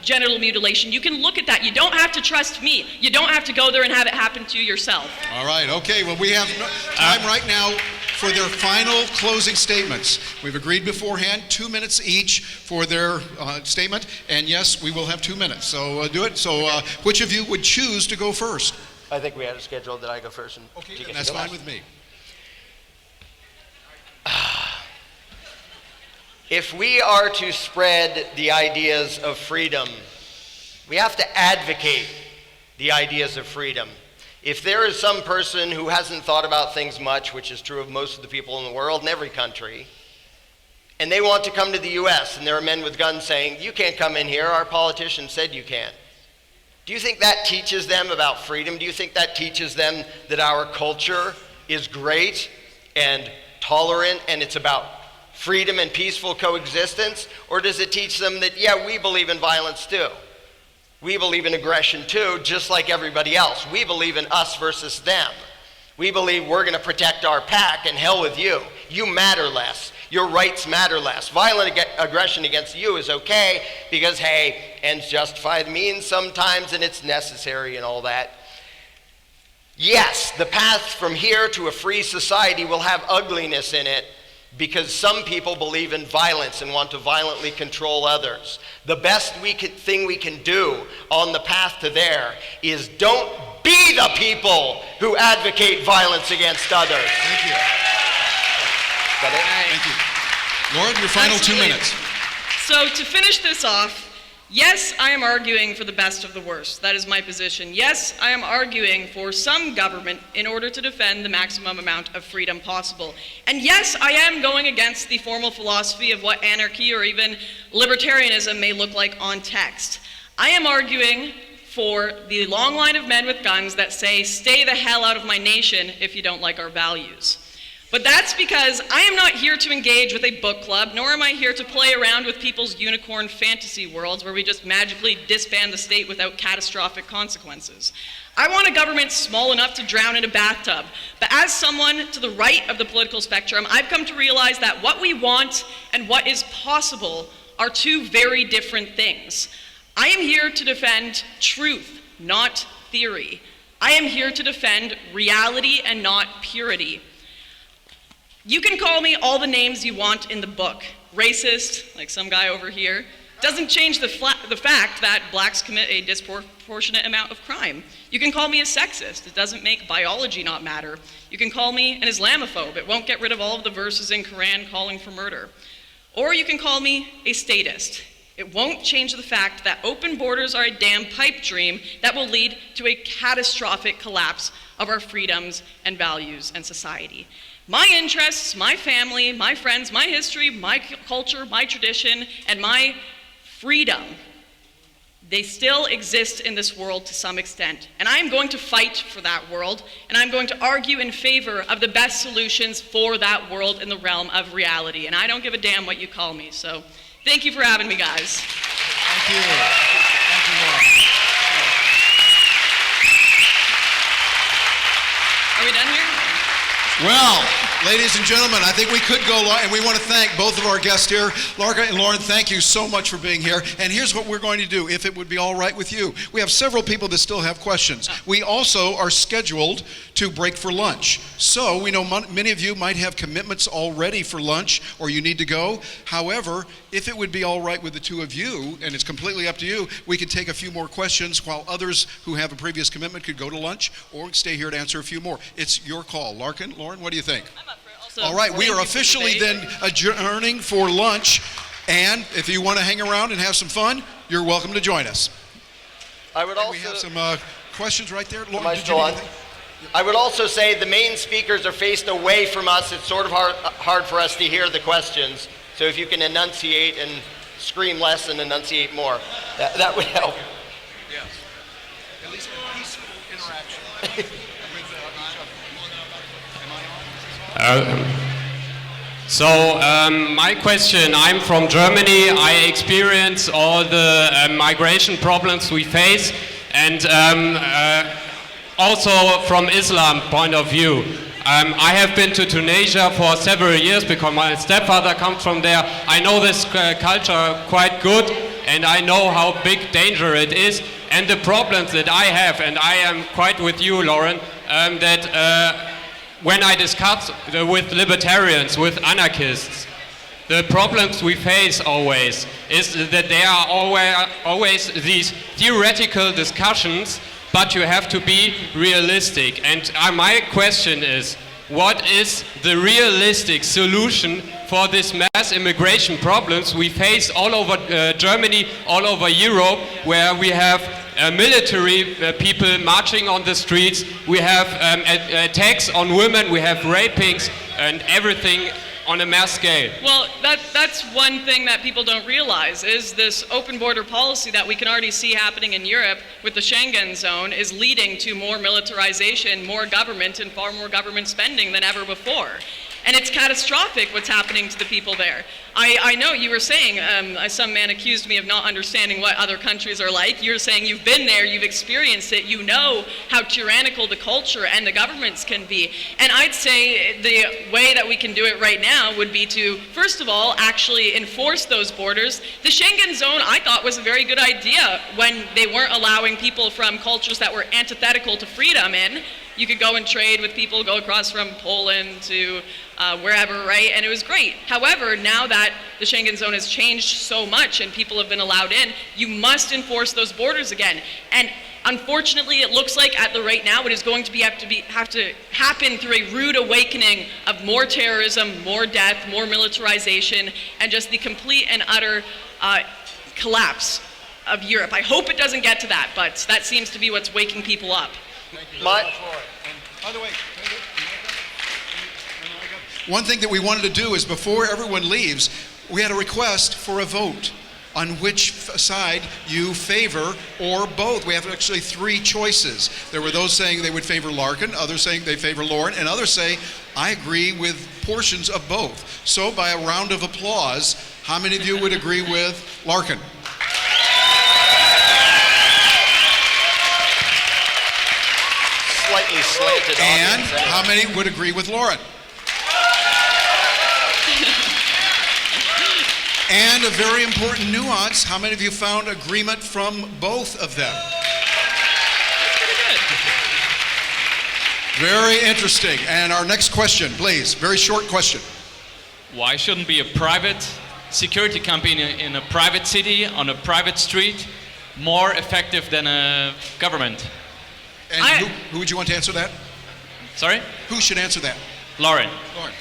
genital mutilation. You can look at that. You don't have to trust me. You don't have to go there and have it happen to you yourself. All right, okay, well, we have time right now for their final closing statements. We've agreed beforehand, 2 minutes each for their statement, and yes, we will have 2 minutes, so do it. So which of you would choose to go first? I think we had a schedule that I go first and Okay, you then get that's to go fine last. with me. If we are to spread the ideas of freedom, we have to advocate the ideas of freedom. If there is some person who hasn't thought about things much, which is true of most of the people in the world, in every country, and they want to come to the US, and there are men with guns saying, you can't come in here, our politician said you can't. Do you think that teaches them about freedom? Do you think that teaches them that our culture is great and tolerant and it's about freedom and peaceful coexistence? Or does it teach them that, yeah, we believe in violence too? We believe in aggression too, just like everybody else. We believe in us versus them. We believe we're going to protect our pack, and hell with you. You matter less. Your rights matter less. Violent aggression against you is okay because, hey, ends justify the means sometimes, and it's necessary and all that. Yes, the path from here to a free society will have ugliness in it because some people believe in violence and want to violently control others. The best thing we can do on the path to there is don't be the people who advocate violence against others. Thank you. Is that it? Thank you. Lauren, your final 2 minutes. So to finish this off, yes, I am arguing for the best of the worst. That is my position. Yes, I am arguing for some government in order to defend the maximum amount of freedom possible. And yes, I am going against the formal philosophy of what anarchy or even libertarianism may look like on text. I am arguing for the long line of men with guns that say, stay the hell out of my nation if you don't like our values. But that's because I am not here to engage with a book club, nor am I here to play around with people's unicorn fantasy worlds where we just magically disband the state without catastrophic consequences. I want a government small enough to drown in a bathtub. But as someone to the right of the political spectrum, I've come to realize that what we want and what is possible are two very different things. I am here to defend truth, not theory. I am here to defend reality and not purity. You can call me all the names you want in the book. Racist, like some guy over here, doesn't change the fact that blacks commit a disproportionate amount of crime. You can call me a sexist. It doesn't make biology not matter. You can call me an Islamophobe. It won't get rid of all of the verses in Quran calling for murder. Or you can call me a statist. It won't change the fact that open borders are a damn pipe dream that will lead to a catastrophic collapse of our freedoms and values and society. My interests, my family, my friends, my history, my culture, my tradition, and my freedom, they still exist in this world to some extent. And I am going to fight for that world, and I'm going to argue in favor of the best solutions for that world in the realm of reality. And I don't give a damn what you call me. So thank you for having me, guys. Thank you. Thank you, Lauren. Are we done here? Well, ladies and gentlemen, I think we could go long, and we want to thank both of our guests here. Larken and Lauren, thank you so much for being here. And here's what we're going to do, if it would be all right with you. We have several people that still have questions. We also are scheduled to break for lunch. So we know many of you might have commitments already for lunch, or you need to go. However, if it would be all right with the two of you, and it's completely up to you, we could take a few more questions while others who have a previous commitment could go to lunch or stay here to answer a few more. It's your call. Larken, Lauren, what do you think? I'm up for it. Also, All right, we are officially then adjourning for lunch, and if you want to hang around and have some fun, you're welcome to join us. I would And also. we have some questions right there. Lauren, Am I did still you on? I would also say the main speakers are faced away from us. It's sort of hard for us to hear the questions. So if you can enunciate and scream less and enunciate more, that would help. Yes. At least a peaceful interaction. My question, I'm from Germany. I experience all the migration problems we face, and also from Islam point of view. I have been to Tunisia for several years because my stepfather comes from there. I know this culture quite good, and I know how big danger it is, and the problems that I have, and I am quite with you, Lauren, that when I discuss with libertarians, with anarchists, the problems we face always is that there are always these theoretical discussions, but you have to be realistic. And my question is, what is the realistic solution for this mass immigration problems we face all over Germany, all over Europe, where we have military people marching on the streets. We have attacks on women. We have rapings and everything on a mass scale. Well, that's one thing that people don't realize is this open border policy that we can already see happening in Europe with the Schengen zone is leading to more militarization, more government, and far more government spending than ever before. And it's catastrophic what's happening to the people there. I know you were saying, some man accused me of not understanding what other countries are like. You're saying you've been there, you've experienced it, you know how tyrannical the culture and the governments can be. And I'd say the way that we can do it right now would be to, first of all, actually enforce those borders. The Schengen zone, I thought, was a very good idea when they weren't allowing people from cultures that were antithetical to freedom in. You could go and trade with people, go across from Poland to wherever, right? And it was great. However, now that the Schengen zone has changed so much and people have been allowed in, you must enforce those borders again. And unfortunately, it looks like at the right now, it is going to have to happen through a rude awakening of more terrorism, more death, more militarization, and just the complete and utter collapse of Europe. I hope it doesn't get to that, but that seems to be what's waking people up. By the way, one thing that we wanted to do is before everyone leaves, we had a request for a vote on which side you favor or both. We have actually three choices. There were those saying they would favor Larken, others saying they favor Lauren, and others say, I agree with portions of both. So by a round of applause, how many of you would agree with Larken? Slightly slanted And audience. how many would agree with Lauren? And a very important nuance, how many of you found agreement from both of them? Very interesting. And our next question, please. Very short question. Why shouldn't be a private security company in a private city on a private street more effective than a government? And who would you want to answer that? Sorry? Who should answer that? Lauren. Lauren.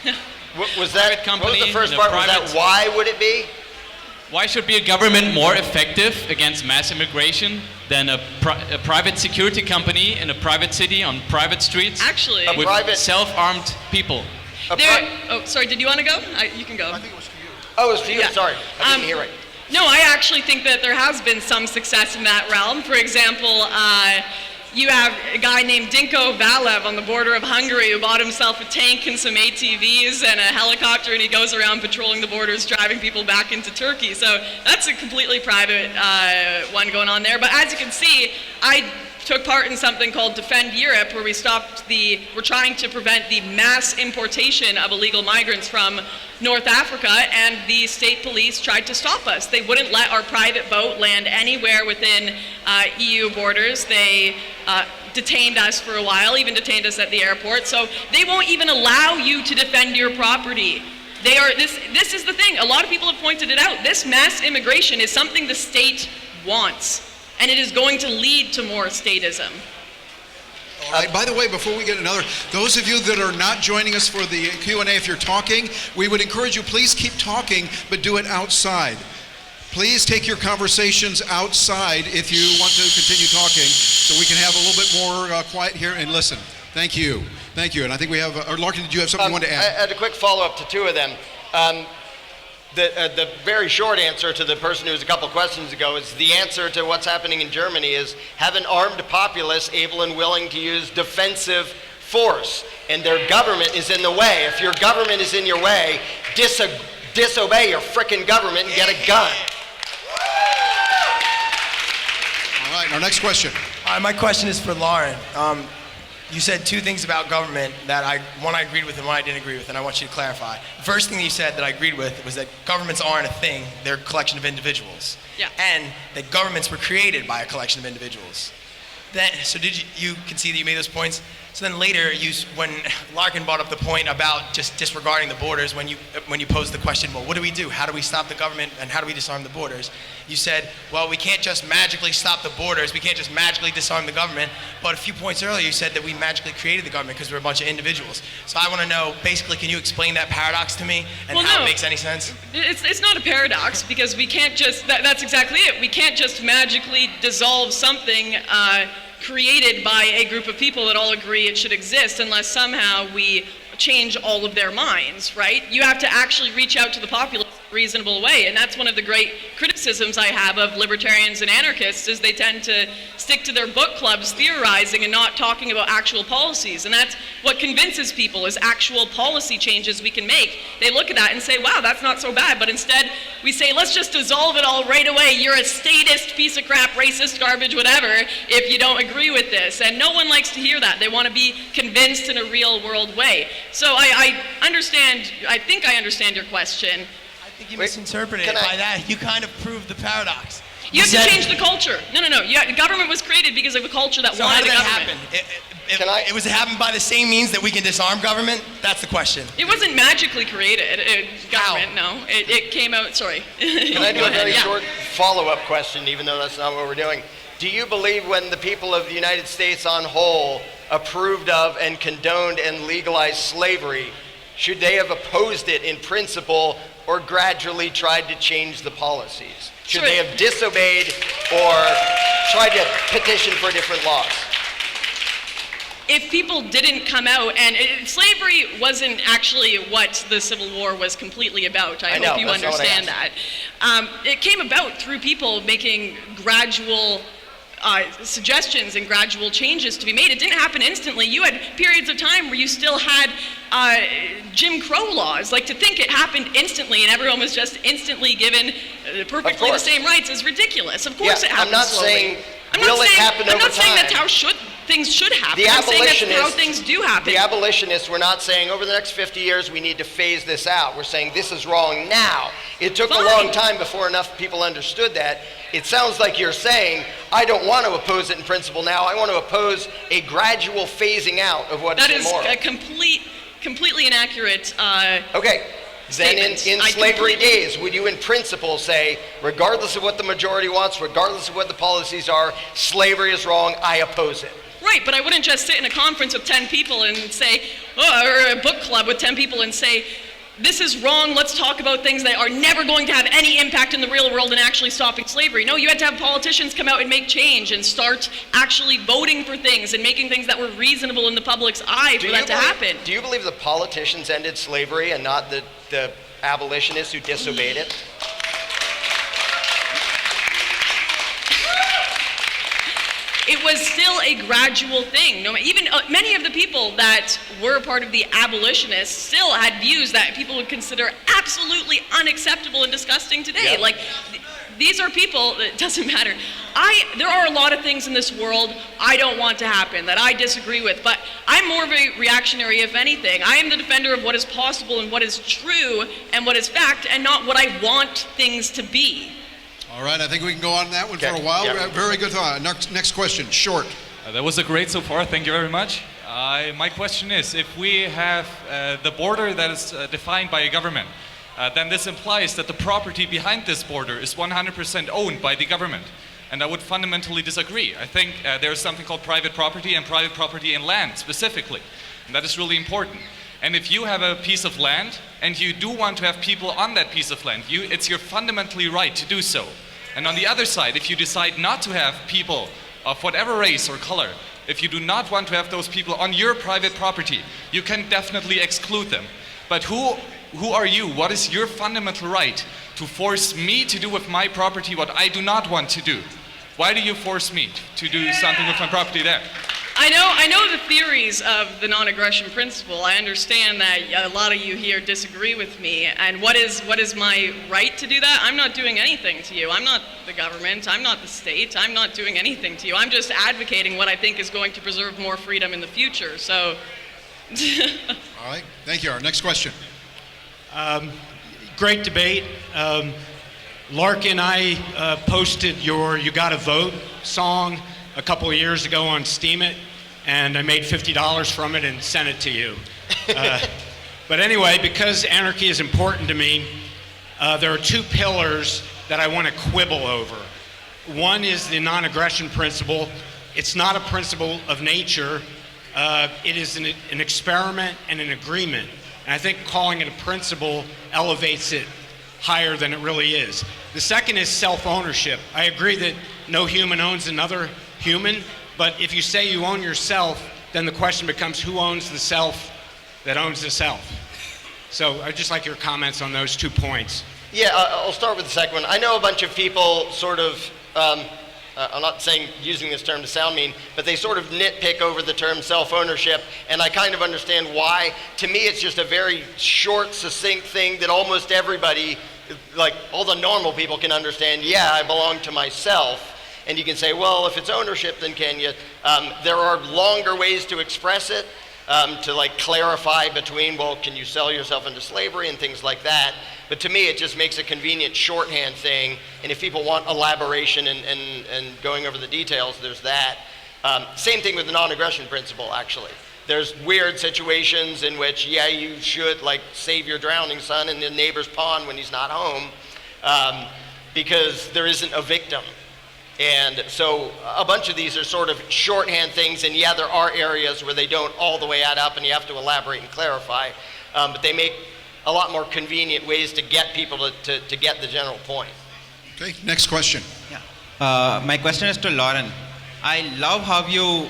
Was that, what was the first part? Was that why would it be? Why should be a government more effective against mass immigration than a private security company in a private city on private streets? Actually, with self-armed people. Oh, sorry, did you want to go? You can go. I think it was for you. Oh, it was for you? Yeah. Sorry, I didn't hear right. No, I actually think that there has been some success in that realm. For example, you have a guy named Dinko Valev on the border of Hungary who bought himself a tank and some ATVs and a helicopter, and he goes around patrolling the borders, driving people back into Turkey. So that's a completely private one going on there. But as you can see, I took part in something called Defend Europe, where we're trying to prevent the mass importation of illegal migrants from North Africa, and the state police tried to stop us. They wouldn't let our private boat land anywhere within EU borders. They detained us for a while, even detained us at the airport. So they won't even allow you to defend your property. This is the thing. A lot of people have pointed it out. This mass immigration is something the state wants, and it is going to lead to more statism. All right, by the way, before we get another, those of you that are not joining us for the Q&A, if you're talking, we would encourage you, please keep talking, but do it outside. Please take your conversations outside if you want to continue talking, so we can have a little bit more quiet here and listen. Thank you. Thank you. And I think we have, Larken, did you have something you wanted to add? I had a quick follow-up to two of them. The very short answer to the person who was a couple questions ago is the answer to what's happening in Germany is have an armed populace able and willing to use defensive force, and their government is in the way. If your government is in your way, disobey your frickin' government and get a gun. All right, our next question. My question is for Lauren. You said two things about government that one I agreed with and one I didn't agree with, and I want you to clarify. The first thing that you said that I agreed with was that governments aren't a thing, they're a collection of individuals. Yeah. And that governments were created by a collection of individuals. So did you concede that you made those points? So then later, when Larken brought up the point about just disregarding the borders, when you posed the question, well, what do we do? How do we stop the government and how do we disarm the borders? You said, well, we can't just magically stop the borders. We can't just magically disarm the government. But a few points earlier, you said that we magically created the government because we're a bunch of individuals. So I want to know, basically, can you explain that paradox to me and how it makes any sense? It's not a paradox because we can't just, that's exactly it. We can't just magically dissolve something created by a group of people that all agree it should exist unless somehow we change all of their minds, right? You have to actually reach out to the populace in a reasonable way, and that's one of the great criticisms I have of libertarians and anarchists is they tend to stick to their book clubs theorizing and not talking about actual policies, and that's what convinces people is actual policy changes we can make. They look at that and say, wow, that's not so bad, but instead we say, let's just dissolve it all right away. You're a statist piece of crap, racist garbage, whatever, if you don't agree with this, and no one likes to hear that. They want to be convinced in a real world way. So I understand, I think I understand your question. I think you misinterpreted it. By that, you kind of proved the paradox. You have to change the culture. No. Government was created because of a culture that so wanted how did a that government. It was happened by the same means that we can disarm government? That's the question. It wasn't magically created. Government, no. It came out, sorry. Can I do a very short follow-up question, even though that's not what we're doing? Do you believe when the people of the United States on whole approved of and condoned and legalized slavery, should they have opposed it in principle or gradually tried to change the policies? Should they have disobeyed or tried to petition for different laws? If people didn't come out, and slavery wasn't actually what the Civil War was completely about. I hope you understand that. It came about through people making gradual suggestions and gradual changes to be made. It didn't happen instantly. You had periods of time where you still had Jim Crow laws. Like, to think it happened instantly and everyone was just instantly given perfectly the same rights is ridiculous. Of course it happened slowly. I'm not saying that's how things should happen. I'm saying that's how things do happen. The abolitionists were not saying over the next 50 years we need to phase this out. We're saying this is wrong now. It took a long time before enough people understood that. It sounds like you're saying, I don't want to oppose it in principle now. I want to oppose a gradual phasing out of what is immoral. That is completely inaccurate. Okay. Then in slavery days, would you in principle say, regardless of what the majority wants, regardless of what the policies are, slavery is wrong, I oppose it? Right, but I wouldn't just sit in a conference with 10 people and say, or a book club with 10 people and say, this is wrong, let's talk about things that are never going to have any impact in the real world and actually stopping slavery. No, you had to have politicians come out and make change and start actually voting for things and making things that were reasonable in the public's eye for that to happen. Do you believe the politicians ended slavery and not the abolitionists who disobeyed it? It was still a gradual thing. Even many of the people that were part of the abolitionists still had views that people would consider absolutely unacceptable and disgusting today. Like, these are people, it doesn't matter. There are a lot of things in this world I don't want to happen, that I disagree with, but I'm more of a reactionary, if anything. I am the defender of what is possible and what is true and what is fact, and not what I want things to be. All right, I think we can go on that one for a while. Yeah. Very good thought. Next question, short. That was a great so far. Thank you very much. My question is, if we have the border that is defined by a government, then this implies that the property behind this border is 100% owned by the government. And I would fundamentally disagree. I think there's something called private property and private property in land specifically. And that is really important. And if you have a piece of land and you do want to have people on that piece of land, it's your fundamentally right to do so. And on the other side, if you decide not to have people of whatever race or color, if you do not want to have those people on your private property, you can definitely exclude them. But who are you? What is your fundamental right to force me to do with my property what I do not want to do? Why do you force me to do something with my property there? I know the theories of the non-aggression principle. I understand that a lot of you here disagree with me. And what is my right to do that? I'm not doing anything to you. I'm not the government. I'm not the state. I'm not doing anything to you. I'm just advocating what I think is going to preserve more freedom in the future. So. All right. Thank you. Our next question. Great debate. Larken, I posted your You Gotta Vote song a couple of years ago on Steam It. and I made $50 from it and sent it to you. But anyway, because anarchy is important to me, there are two pillars that I want to quibble over. One is the non-aggression principle. It's not a principle of nature. It is an experiment and an agreement. And I think calling it a principle elevates it higher than it really is. The second is self-ownership. I agree that no human owns another human, but if you say you own yourself, then the question becomes who owns the self that owns the self? So I'd just like your comments on those 2 points. Yeah, I'll start with the second one. I know a bunch of people sort of, I'm not saying using this term to sound mean, but they sort of nitpick over the term self-ownership, and I kind of understand why. To me, it's just a very short, succinct thing that almost everybody, like all the normal people, can understand. Yeah, I belong to myself. And you can say, well, if it's ownership, then can you? There are longer ways to express it, to like clarify between, well, can you sell yourself into slavery and things like that. But to me, it just makes a convenient shorthand thing. And if people want elaboration and going over the details, there's that. Same thing with the non-aggression principle, actually. There's weird situations in which, yeah, you should like save your drowning son in the neighbor's pond when he's not home, because there isn't a victim. And so a bunch of these are sort of shorthand things, and yeah, there are areas where they don't all the way add up and you have to elaborate and clarify, but they make a lot more convenient ways to get people to get the general point. Okay, next question. My question is to Lauren. I love how you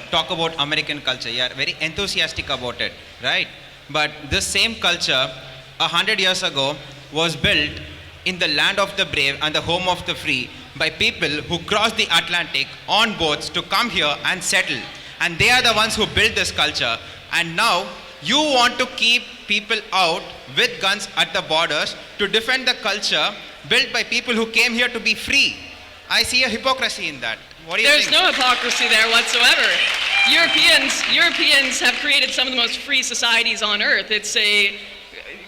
talk about American culture. You are very enthusiastic about it, right? But this same culture, 100 years ago, was built in the land of the brave and the home of the free by people who crossed the Atlantic on boats to come here and settle. And they are the ones who built this culture. And now you want to keep people out with guns at the borders to defend the culture built by people who came here to be free. I see a hypocrisy in that. What do you There's think? no hypocrisy there whatsoever. Europeans have created some of the most free societies on earth.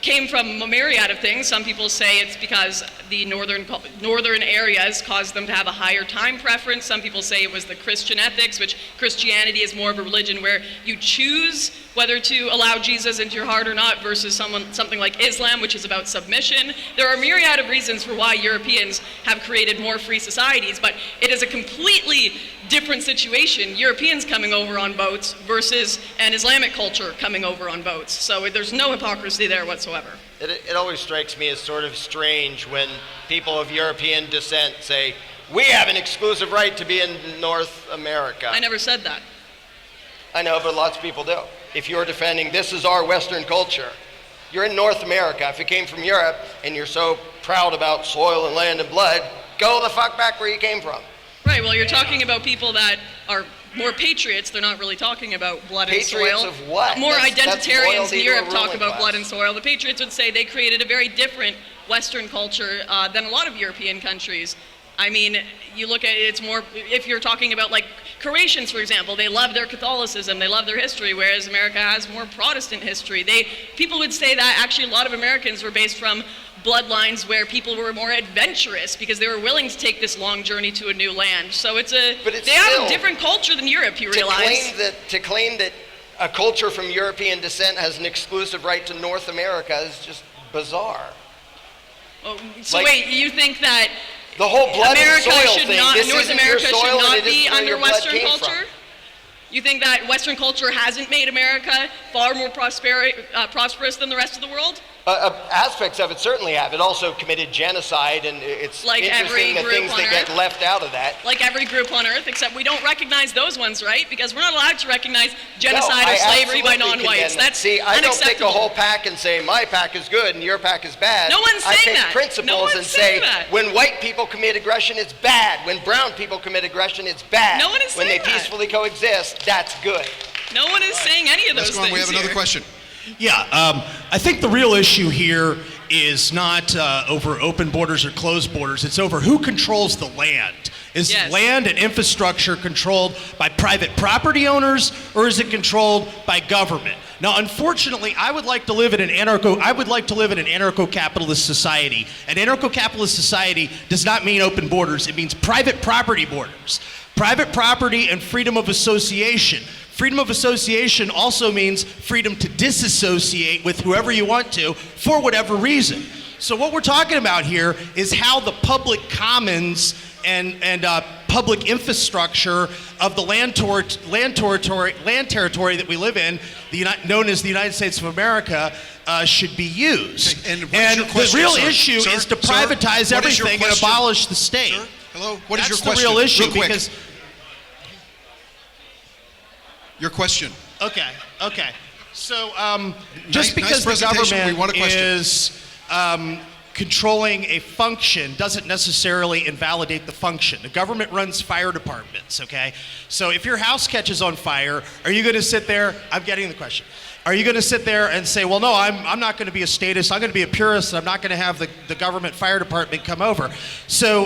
Came from a myriad of things. Some people say it's because the northern areas caused them to have a higher time preference. Some people say it was the Christian ethics, which Christianity is more of a religion where you choose whether to allow Jesus into your heart or not, versus something like Islam, which is about submission. There are a myriad of reasons for why Europeans have created more free societies, but it is a completely different situation. Europeans coming over on boats versus an Islamic culture coming over on boats. So there's no hypocrisy there whatsoever. It always strikes me as sort of strange when people of European descent say, we have an exclusive right to be in North America. I never said that. I know, but lots of people do. If you're defending, this is our Western culture, you're in North America. If you came from Europe and you're so proud about soil and land and blood, go the fuck back where you came from. Right, well, you're talking about people that are more patriots. They're not really talking about blood and soil. Patriots of what? More That's identitarians in loyalty to a Europe talk ruling about class. blood and soil. The patriots would say they created a very different Western culture than a lot of European countries. I mean, you look at it, it's more, if you're talking about like Croatians, for example, they love their Catholicism, they love their history, whereas America has more Protestant history. People would say that actually a lot of Americans were based from bloodlines where people were more adventurous because they were willing to take this long journey to a new land. So they have a different culture than Europe, you realize. To claim that a culture from European descent has an exclusive right to North America is just bizarre. So wait, you think that the whole blood America and soil should thing, not, this North isn't America your soil should not and it be isn't where under your blood Western came culture? from. You think that Western culture hasn't made America far more prosperous than the rest of the world? Aspects of it certainly have. It also committed genocide, and it's Like every interesting the group things on that get Earth? left out of that. Like every group on Earth, except we don't recognize those ones, right? Because we're not allowed to recognize No, genocide I or slavery by absolutely non-whites. condemn that. That's See, I don't pick a unacceptable. whole pack and say my pack is good and your pack is bad. No one's I saying pick that. principles No one's and say saying that. when white people commit aggression, it's bad. When brown people commit aggression, it's bad. No one is when they saying that. peacefully coexist, that's good. No one is saying any of those Let's go on. things We have another here. question. Yeah, I think the real issue here is not over open borders or closed borders. It's over who controls the land. Is Yes. land and infrastructure controlled by private property owners, or is it controlled by government? Now, unfortunately, I would like to live in an anarcho-capitalist society. An anarcho-capitalist society does not mean open borders. It means private property borders. Private property and freedom of association. Freedom of association also means freedom to disassociate with whoever you want to for whatever reason. So what we're talking about here is how the public commons and public infrastructure of the land territory that we live in, known as the United States of America, should be used. Okay, and what is your the question, real sir? issue Sir? is to Sir? privatize What is your everything and question? abolish the state. Sir? Hello? What is That's your question? the real issue Real quick. because Your question. Okay. So Nice just because the presentation. We want government a question. is controlling a function doesn't necessarily invalidate the function. The government runs fire departments, okay? So if your house catches on fire, are you going to sit there? I'm getting the question. Are you going to sit there and say, well, no, I'm not going to be a statist. I'm going to be a purist. And I'm not going to have the government fire department come over. So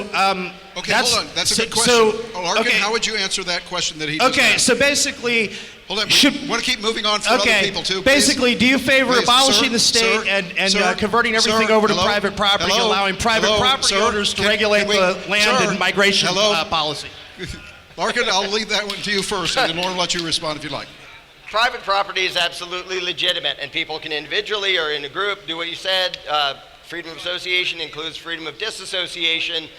Okay, hold on. That's a good question. Larkin, how would you answer that question that he just Okay, asked? so basically, Hold on. We want to keep moving on for other people too. Please. Basically, do you favor Please, abolishing sir, the state sir, and sir, converting everything sir, over to hello, private property, hello, allowing private hello, property sir, owners to can regulate we- the land sir, and migration hello? policy? Larkin, I'll leave that one to you first, and then Lauren will let you respond if you'd like. Private property is absolutely legitimate, and people can individually or in a group do what you said. Freedom of association includes freedom of disassociation.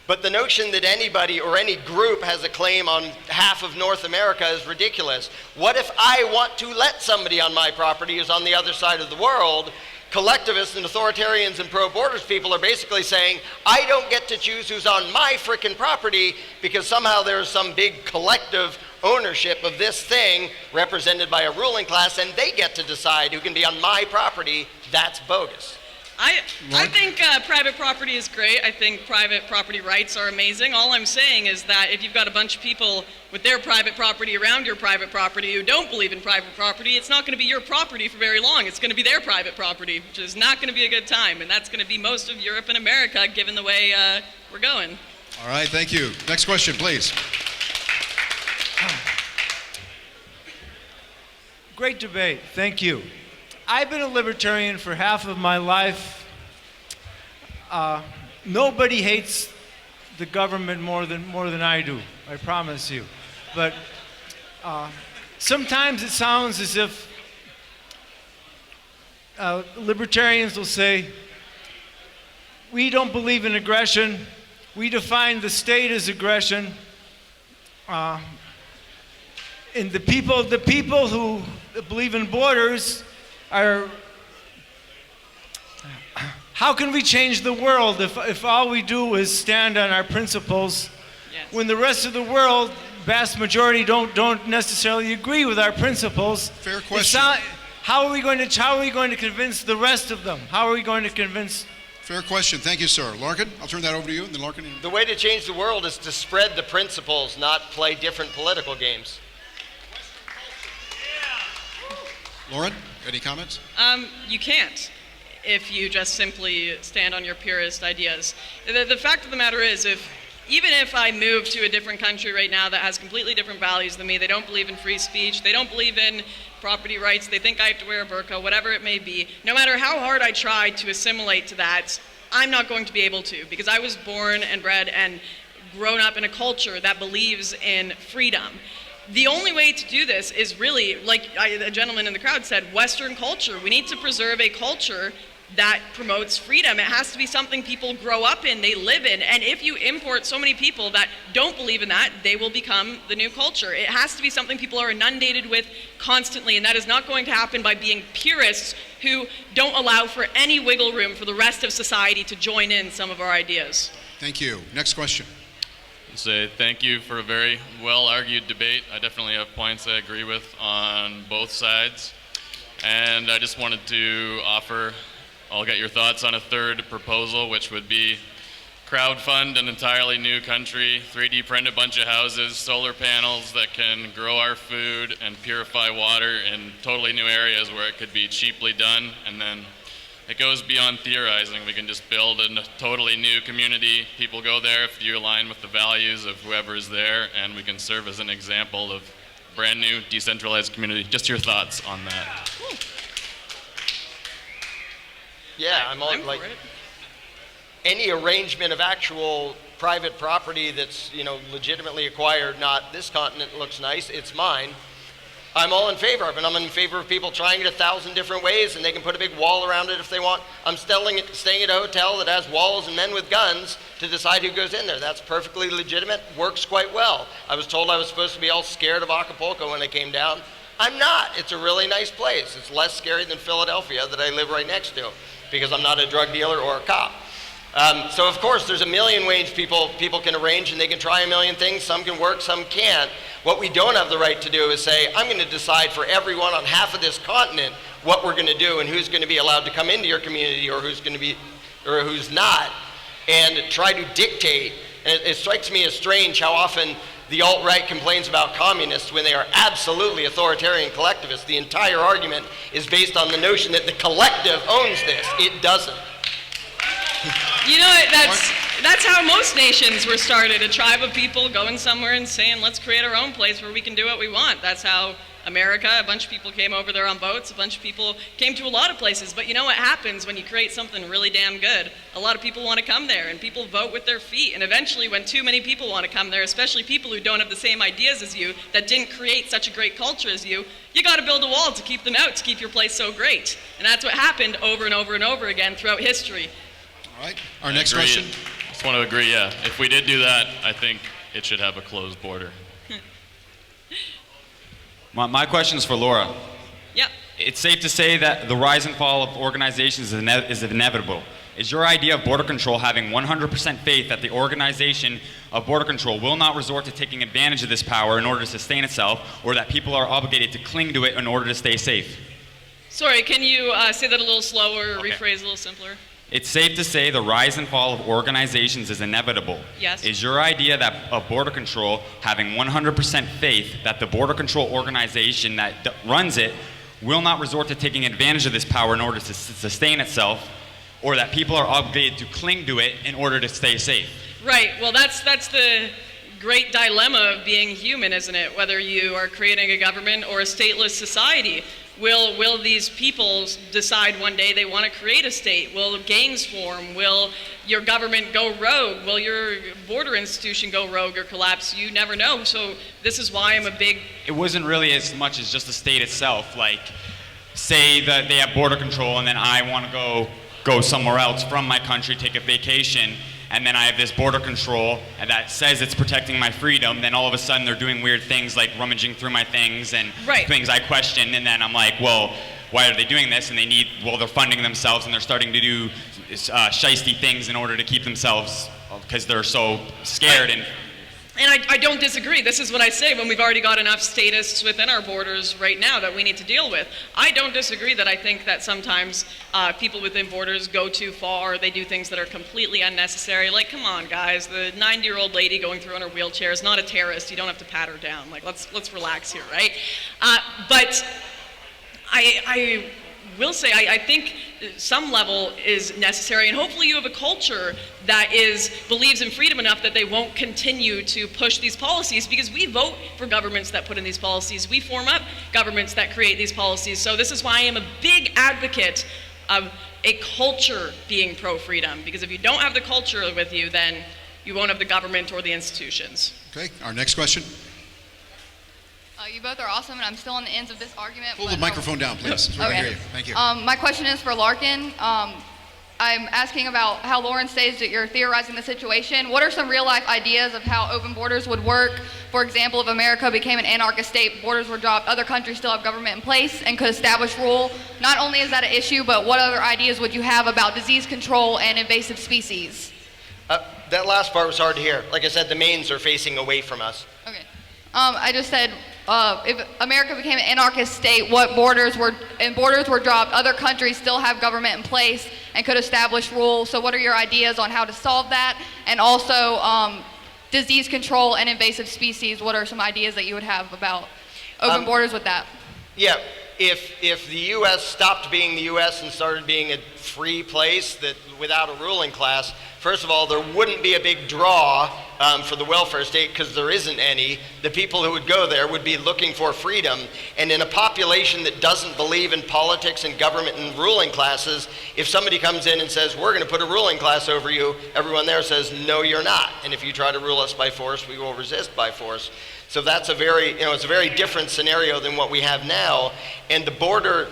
But the notion that anybody or any group has a claim on half of North America is ridiculous. What if I want to let somebody on my property who's on the other side of the world? Collectivists and authoritarians and pro-borders people are basically saying, I don't get to choose who's on my frickin' property because somehow there's some big collective ownership of this thing represented by a ruling class and they get to decide who can be on my property. That's bogus. I think private property is great. I think private property rights are amazing. All I'm saying is that if you've got a bunch of people with their private property around your private property who don't believe in private property, it's not going to be your property for very long. It's going to be their private property, which is not going to be a good time. And that's going to be most of Europe and America, given the way we're going. All right, thank you. Next question, please. Great debate. Thank you. I've been a libertarian for half of my life. Nobody hates the government more than I do, I promise you. But sometimes it sounds as if libertarians will say, we don't believe in aggression. We define the state as aggression. And the people who believe in borders are, how can we change the world if all we do is stand on our principles when the rest of the world, vast majority, don't necessarily agree with our principles? Fair question. How are we going to convince the rest of them? How are we going to convince? Fair question. Thank you, sir. Larkin, I'll turn that over to you, and then Larkin. The way to change the world is to spread the principles, not play different political games. Lauren, any comments? You can't if you just simply stand on your purist ideas. The fact of the matter is, even if I move to a different country right now that has completely different values than me, they don't believe in free speech, they don't believe in property rights, they think I have to wear a burqa, whatever it may be, no matter how hard I try to assimilate to that, I'm not going to be able to, because I was born and bred and grown up in a culture that believes in freedom. The only way to do this is really, like a gentleman in the crowd said, Western culture. We need to preserve a culture that promotes freedom. It has to be something people grow up in, they live in. And if you import so many people that don't believe in that, they will become the new culture. It has to be something people are inundated with constantly, and that is not going to happen by being purists who don't allow for any wiggle room for the rest of society to join in some of our ideas. Thank you. Next question. Say thank you for a very well-argued debate. I definitely have points I agree with on both sides. And I just wanted to offer, I'll get your thoughts on a third proposal, which would be crowdfund an entirely new country, 3D print a bunch of houses, solar panels that can grow our food and purify water in totally new areas where it could be cheaply done, and then it goes beyond theorizing. We can just build a totally new community. People go there if you align with the values of whoever is there, and we can serve as an example of brand new decentralized community. Just your thoughts on that. Yeah, I'm like any arrangement of actual private property that's, legitimately acquired, not this continent looks nice, it's mine, I'm all in favor of it. I'm in favor of people trying it 1,000 different ways, and they can put a big wall around it if they want. I'm staying at a hotel that has walls and men with guns to decide who goes in there. That's perfectly legitimate, works quite well. I was told I was supposed to be all scared of Acapulco when I came down. I'm not. It's a really nice place. It's less scary than Philadelphia that I live right next to, because I'm not a drug dealer or a cop. So of course there's a million ways people can arrange, and they can try a million things. Some can work, some can't. What we don't have the right to do is say, I'm going to decide for everyone on half of this continent what we're going to do and who's going to be allowed to come into your community or who's not, and try to dictate. And it strikes me as strange how often the alt-right complains about communists when they are absolutely authoritarian collectivists. The entire argument is based on the notion that the collective owns this. It doesn't. You know, that's how most nations were started, a tribe of people going somewhere and saying, let's create our own place where we can do what we want. That's how America, a bunch of people came over there on boats, a bunch of people came to a lot of places. But you know what happens when you create something really damn good? A lot of people want to come there, and people vote with their feet. And eventually, when too many people want to come there, especially people who don't have the same ideas as you, that didn't create such a great culture as you got to build a wall to keep them out, to keep your place so great. And that's what happened over and over and over again throughout history. All right, our next question. I just want to agree, yeah. If we did do that, I think it should have a closed border. My question is for Laura. Yeah. It's safe to say that the rise and fall of organizations is inevitable. Is your idea of border control having 100% faith that the organization of border control will not resort to taking advantage of this power in order to sustain itself, or that people are obligated to cling to it in order to stay safe? Sorry, can you say that a little slower, rephrase a little simpler? It's safe to say the rise and fall of organizations is inevitable. Yes. Is your idea that of border control having 100% faith that the border control organization that runs it will not resort to taking advantage of this power in order to sustain itself, or that people are obligated to cling to it in order to stay safe? Right. Well, that's the great dilemma of being human, isn't it? Whether you are creating a government or a stateless society. Will these people decide one day they want to create a state? Will gangs form? Will your government go rogue? Will your border institution go rogue or collapse? You never know. So this is why I'm a big... It wasn't really as much as just the state itself. Like, say that they have border control and then I want to go somewhere else from my country, take a vacation, and then I have this border control and that says it's protecting my freedom, then all of a sudden they're doing weird things like rummaging through my things and things I question, and then I'm like, well, why are they doing this? And they're funding themselves and they're starting to do shiesty things in order to keep themselves, because they're so scared. And I don't disagree. This is what I say when we've already got enough statists within our borders right now that we need to deal with. I don't disagree that I think that sometimes people within borders go too far. They do things that are completely unnecessary. Like, come on, guys. The 90-year-old lady going through in her wheelchair is not a terrorist. You don't have to pat her down. Like, let's relax here, right? But I will say I think some level is necessary, and hopefully you have a culture that believes in freedom enough that they won't continue to push these policies, because we vote for governments that put in these policies. We form up governments that create these policies. So this is why I am a big advocate of a culture being pro-freedom, because if you don't have the culture with you, then you won't have the government or the institutions. Okay, our next question. You both are awesome, and I'm still on the ends of this argument. Pull the microphone down, please. So we can hear you. Thank you. My question is for Larken. I'm asking about how Lauren says that you're theorizing the situation. What are some real-life ideas of how open borders would work? For example, if America became an anarchist state, borders were dropped, other countries still have government in place and could establish rule. Not only is that an issue, but what other ideas would you have about disease control and invasive species? That last part was hard to hear. Like I said, the mains are facing away from us. Okay. I just said, if America became an anarchist state, borders were dropped, other countries still have government in place and could establish rules. So what are your ideas on how to solve that? And also disease control and invasive species, what are some ideas that you would have about open borders with that? Yeah, if the U.S. stopped being the U.S. and started being a free place that without a ruling class, first of all, there wouldn't be a big draw for the welfare state, because there isn't any. The people who would go there would be looking for freedom. And in a population that doesn't believe in politics and government and ruling classes, if somebody comes in and says, we're going to put a ruling class over you, everyone there says, no, you're not. And if you try to rule us by force, we will resist by force. So that's a very, it's a very different scenario than what we have now. And the border,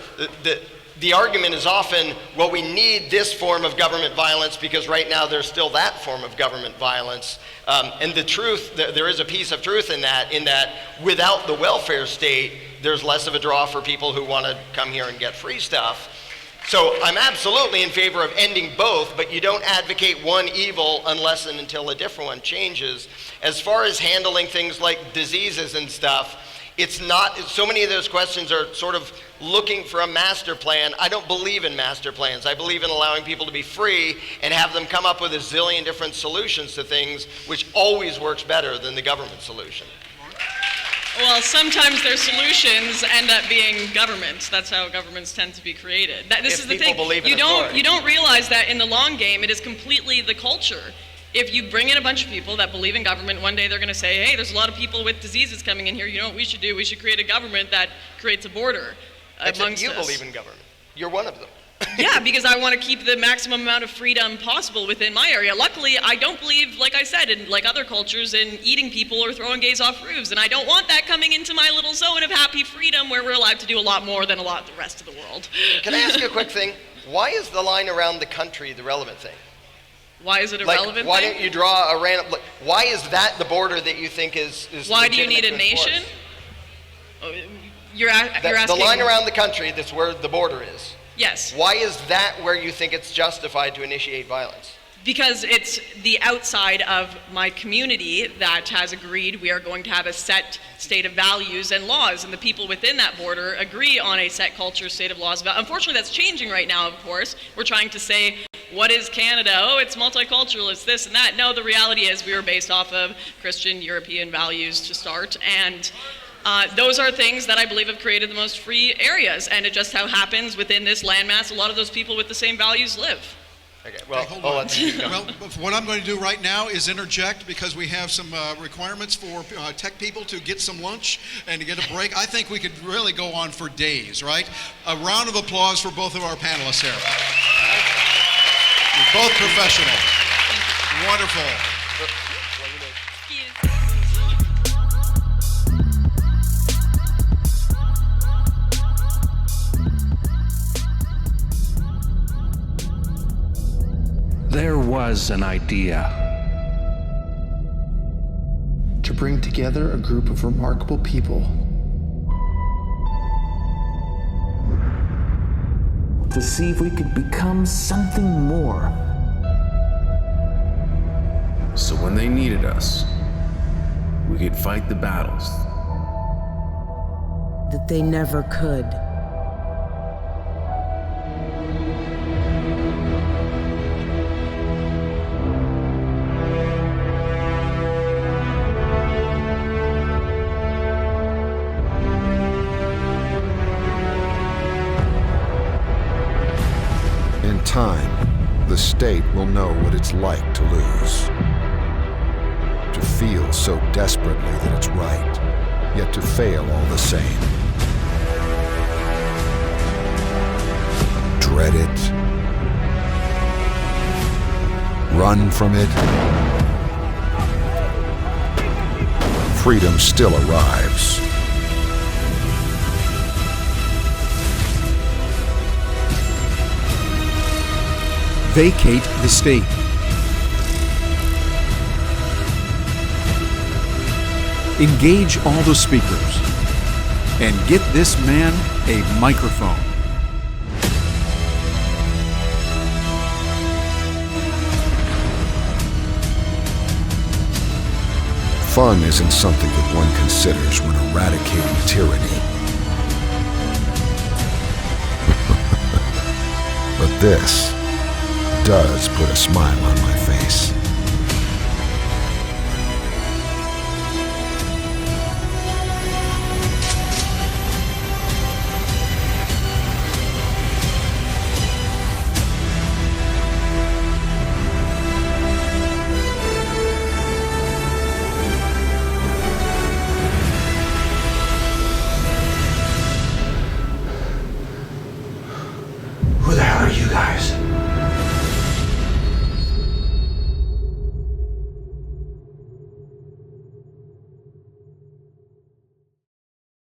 the argument is often, well, we need this form of government violence because right now there's still that form of government violence. And the truth, there is a piece of truth in that without the welfare state, there's less of a draw for people who want to come here and get free stuff. So I'm absolutely in favor of ending both, but you don't advocate one evil unless and until a different one changes. As far as handling things like diseases and stuff, it's not, so many of those questions are sort of looking for a master plan. I don't believe in master plans. I believe in allowing people to be free and have them come up with a zillion different solutions to things, which always works better than the government solution. Well, sometimes their solutions end up being governments. That's how governments tend to be created. This is the thing. You don't realize that in the long game, it is completely the culture. If you bring in a bunch of people that believe in government, one day they're going to say, hey, there's a lot of people with diseases coming in here. You know what we should do? We should create a government that creates a border amongst you us. Believe in government. You're one of them. Yeah, because I want to keep the maximum amount of freedom possible within my area. Luckily, I don't believe, like I said, in like other cultures, in eating people or throwing gays off roofs. And I don't want that coming into my little zone of happy freedom where we're allowed to do a lot more than a lot of the rest of the world. Can I ask you a quick thing? Why is the line around the country the relevant thing? Why is it a relevant why thing? don't you draw a random... Why is that the border that you think is why do you need a nation? You're asking... The line around the country, that's where the border is. Yes. Why is that where you think it's justified to initiate violence? Because it's the outside of my community that has agreed we are going to have a set state of values and laws, and the people within that border agree on a set culture, state of laws. Unfortunately, that's changing right now, of course. We're trying to say, what is Canada? Oh, it's multicultural, it's this and that. No, the reality is we were based off of Christian, European values to start, and those are things that I believe have created the most free areas, and it just how happens within this landmass, a lot of those people with the same values live. Okay, well, well, what I'm going to do right now is interject because we have some requirements for tech people to get some lunch and to get a break. I think we could really go on for days, right? A round of applause for both of our panelists here. You're both professional. Wonderful. There was an idea to bring together a group of remarkable people to see if we could become something more. So when they needed us, we could fight the battles that they never could. In time, the state will know what it's like to lose. To feel so desperately that it's right, yet to fail all the same. Dread it. Run from it. Freedom still arrives. Vacate the state. Engage all the speakers and get this man a microphone. Fun isn't something that one considers when eradicating tyranny. But this does put a smile on my face.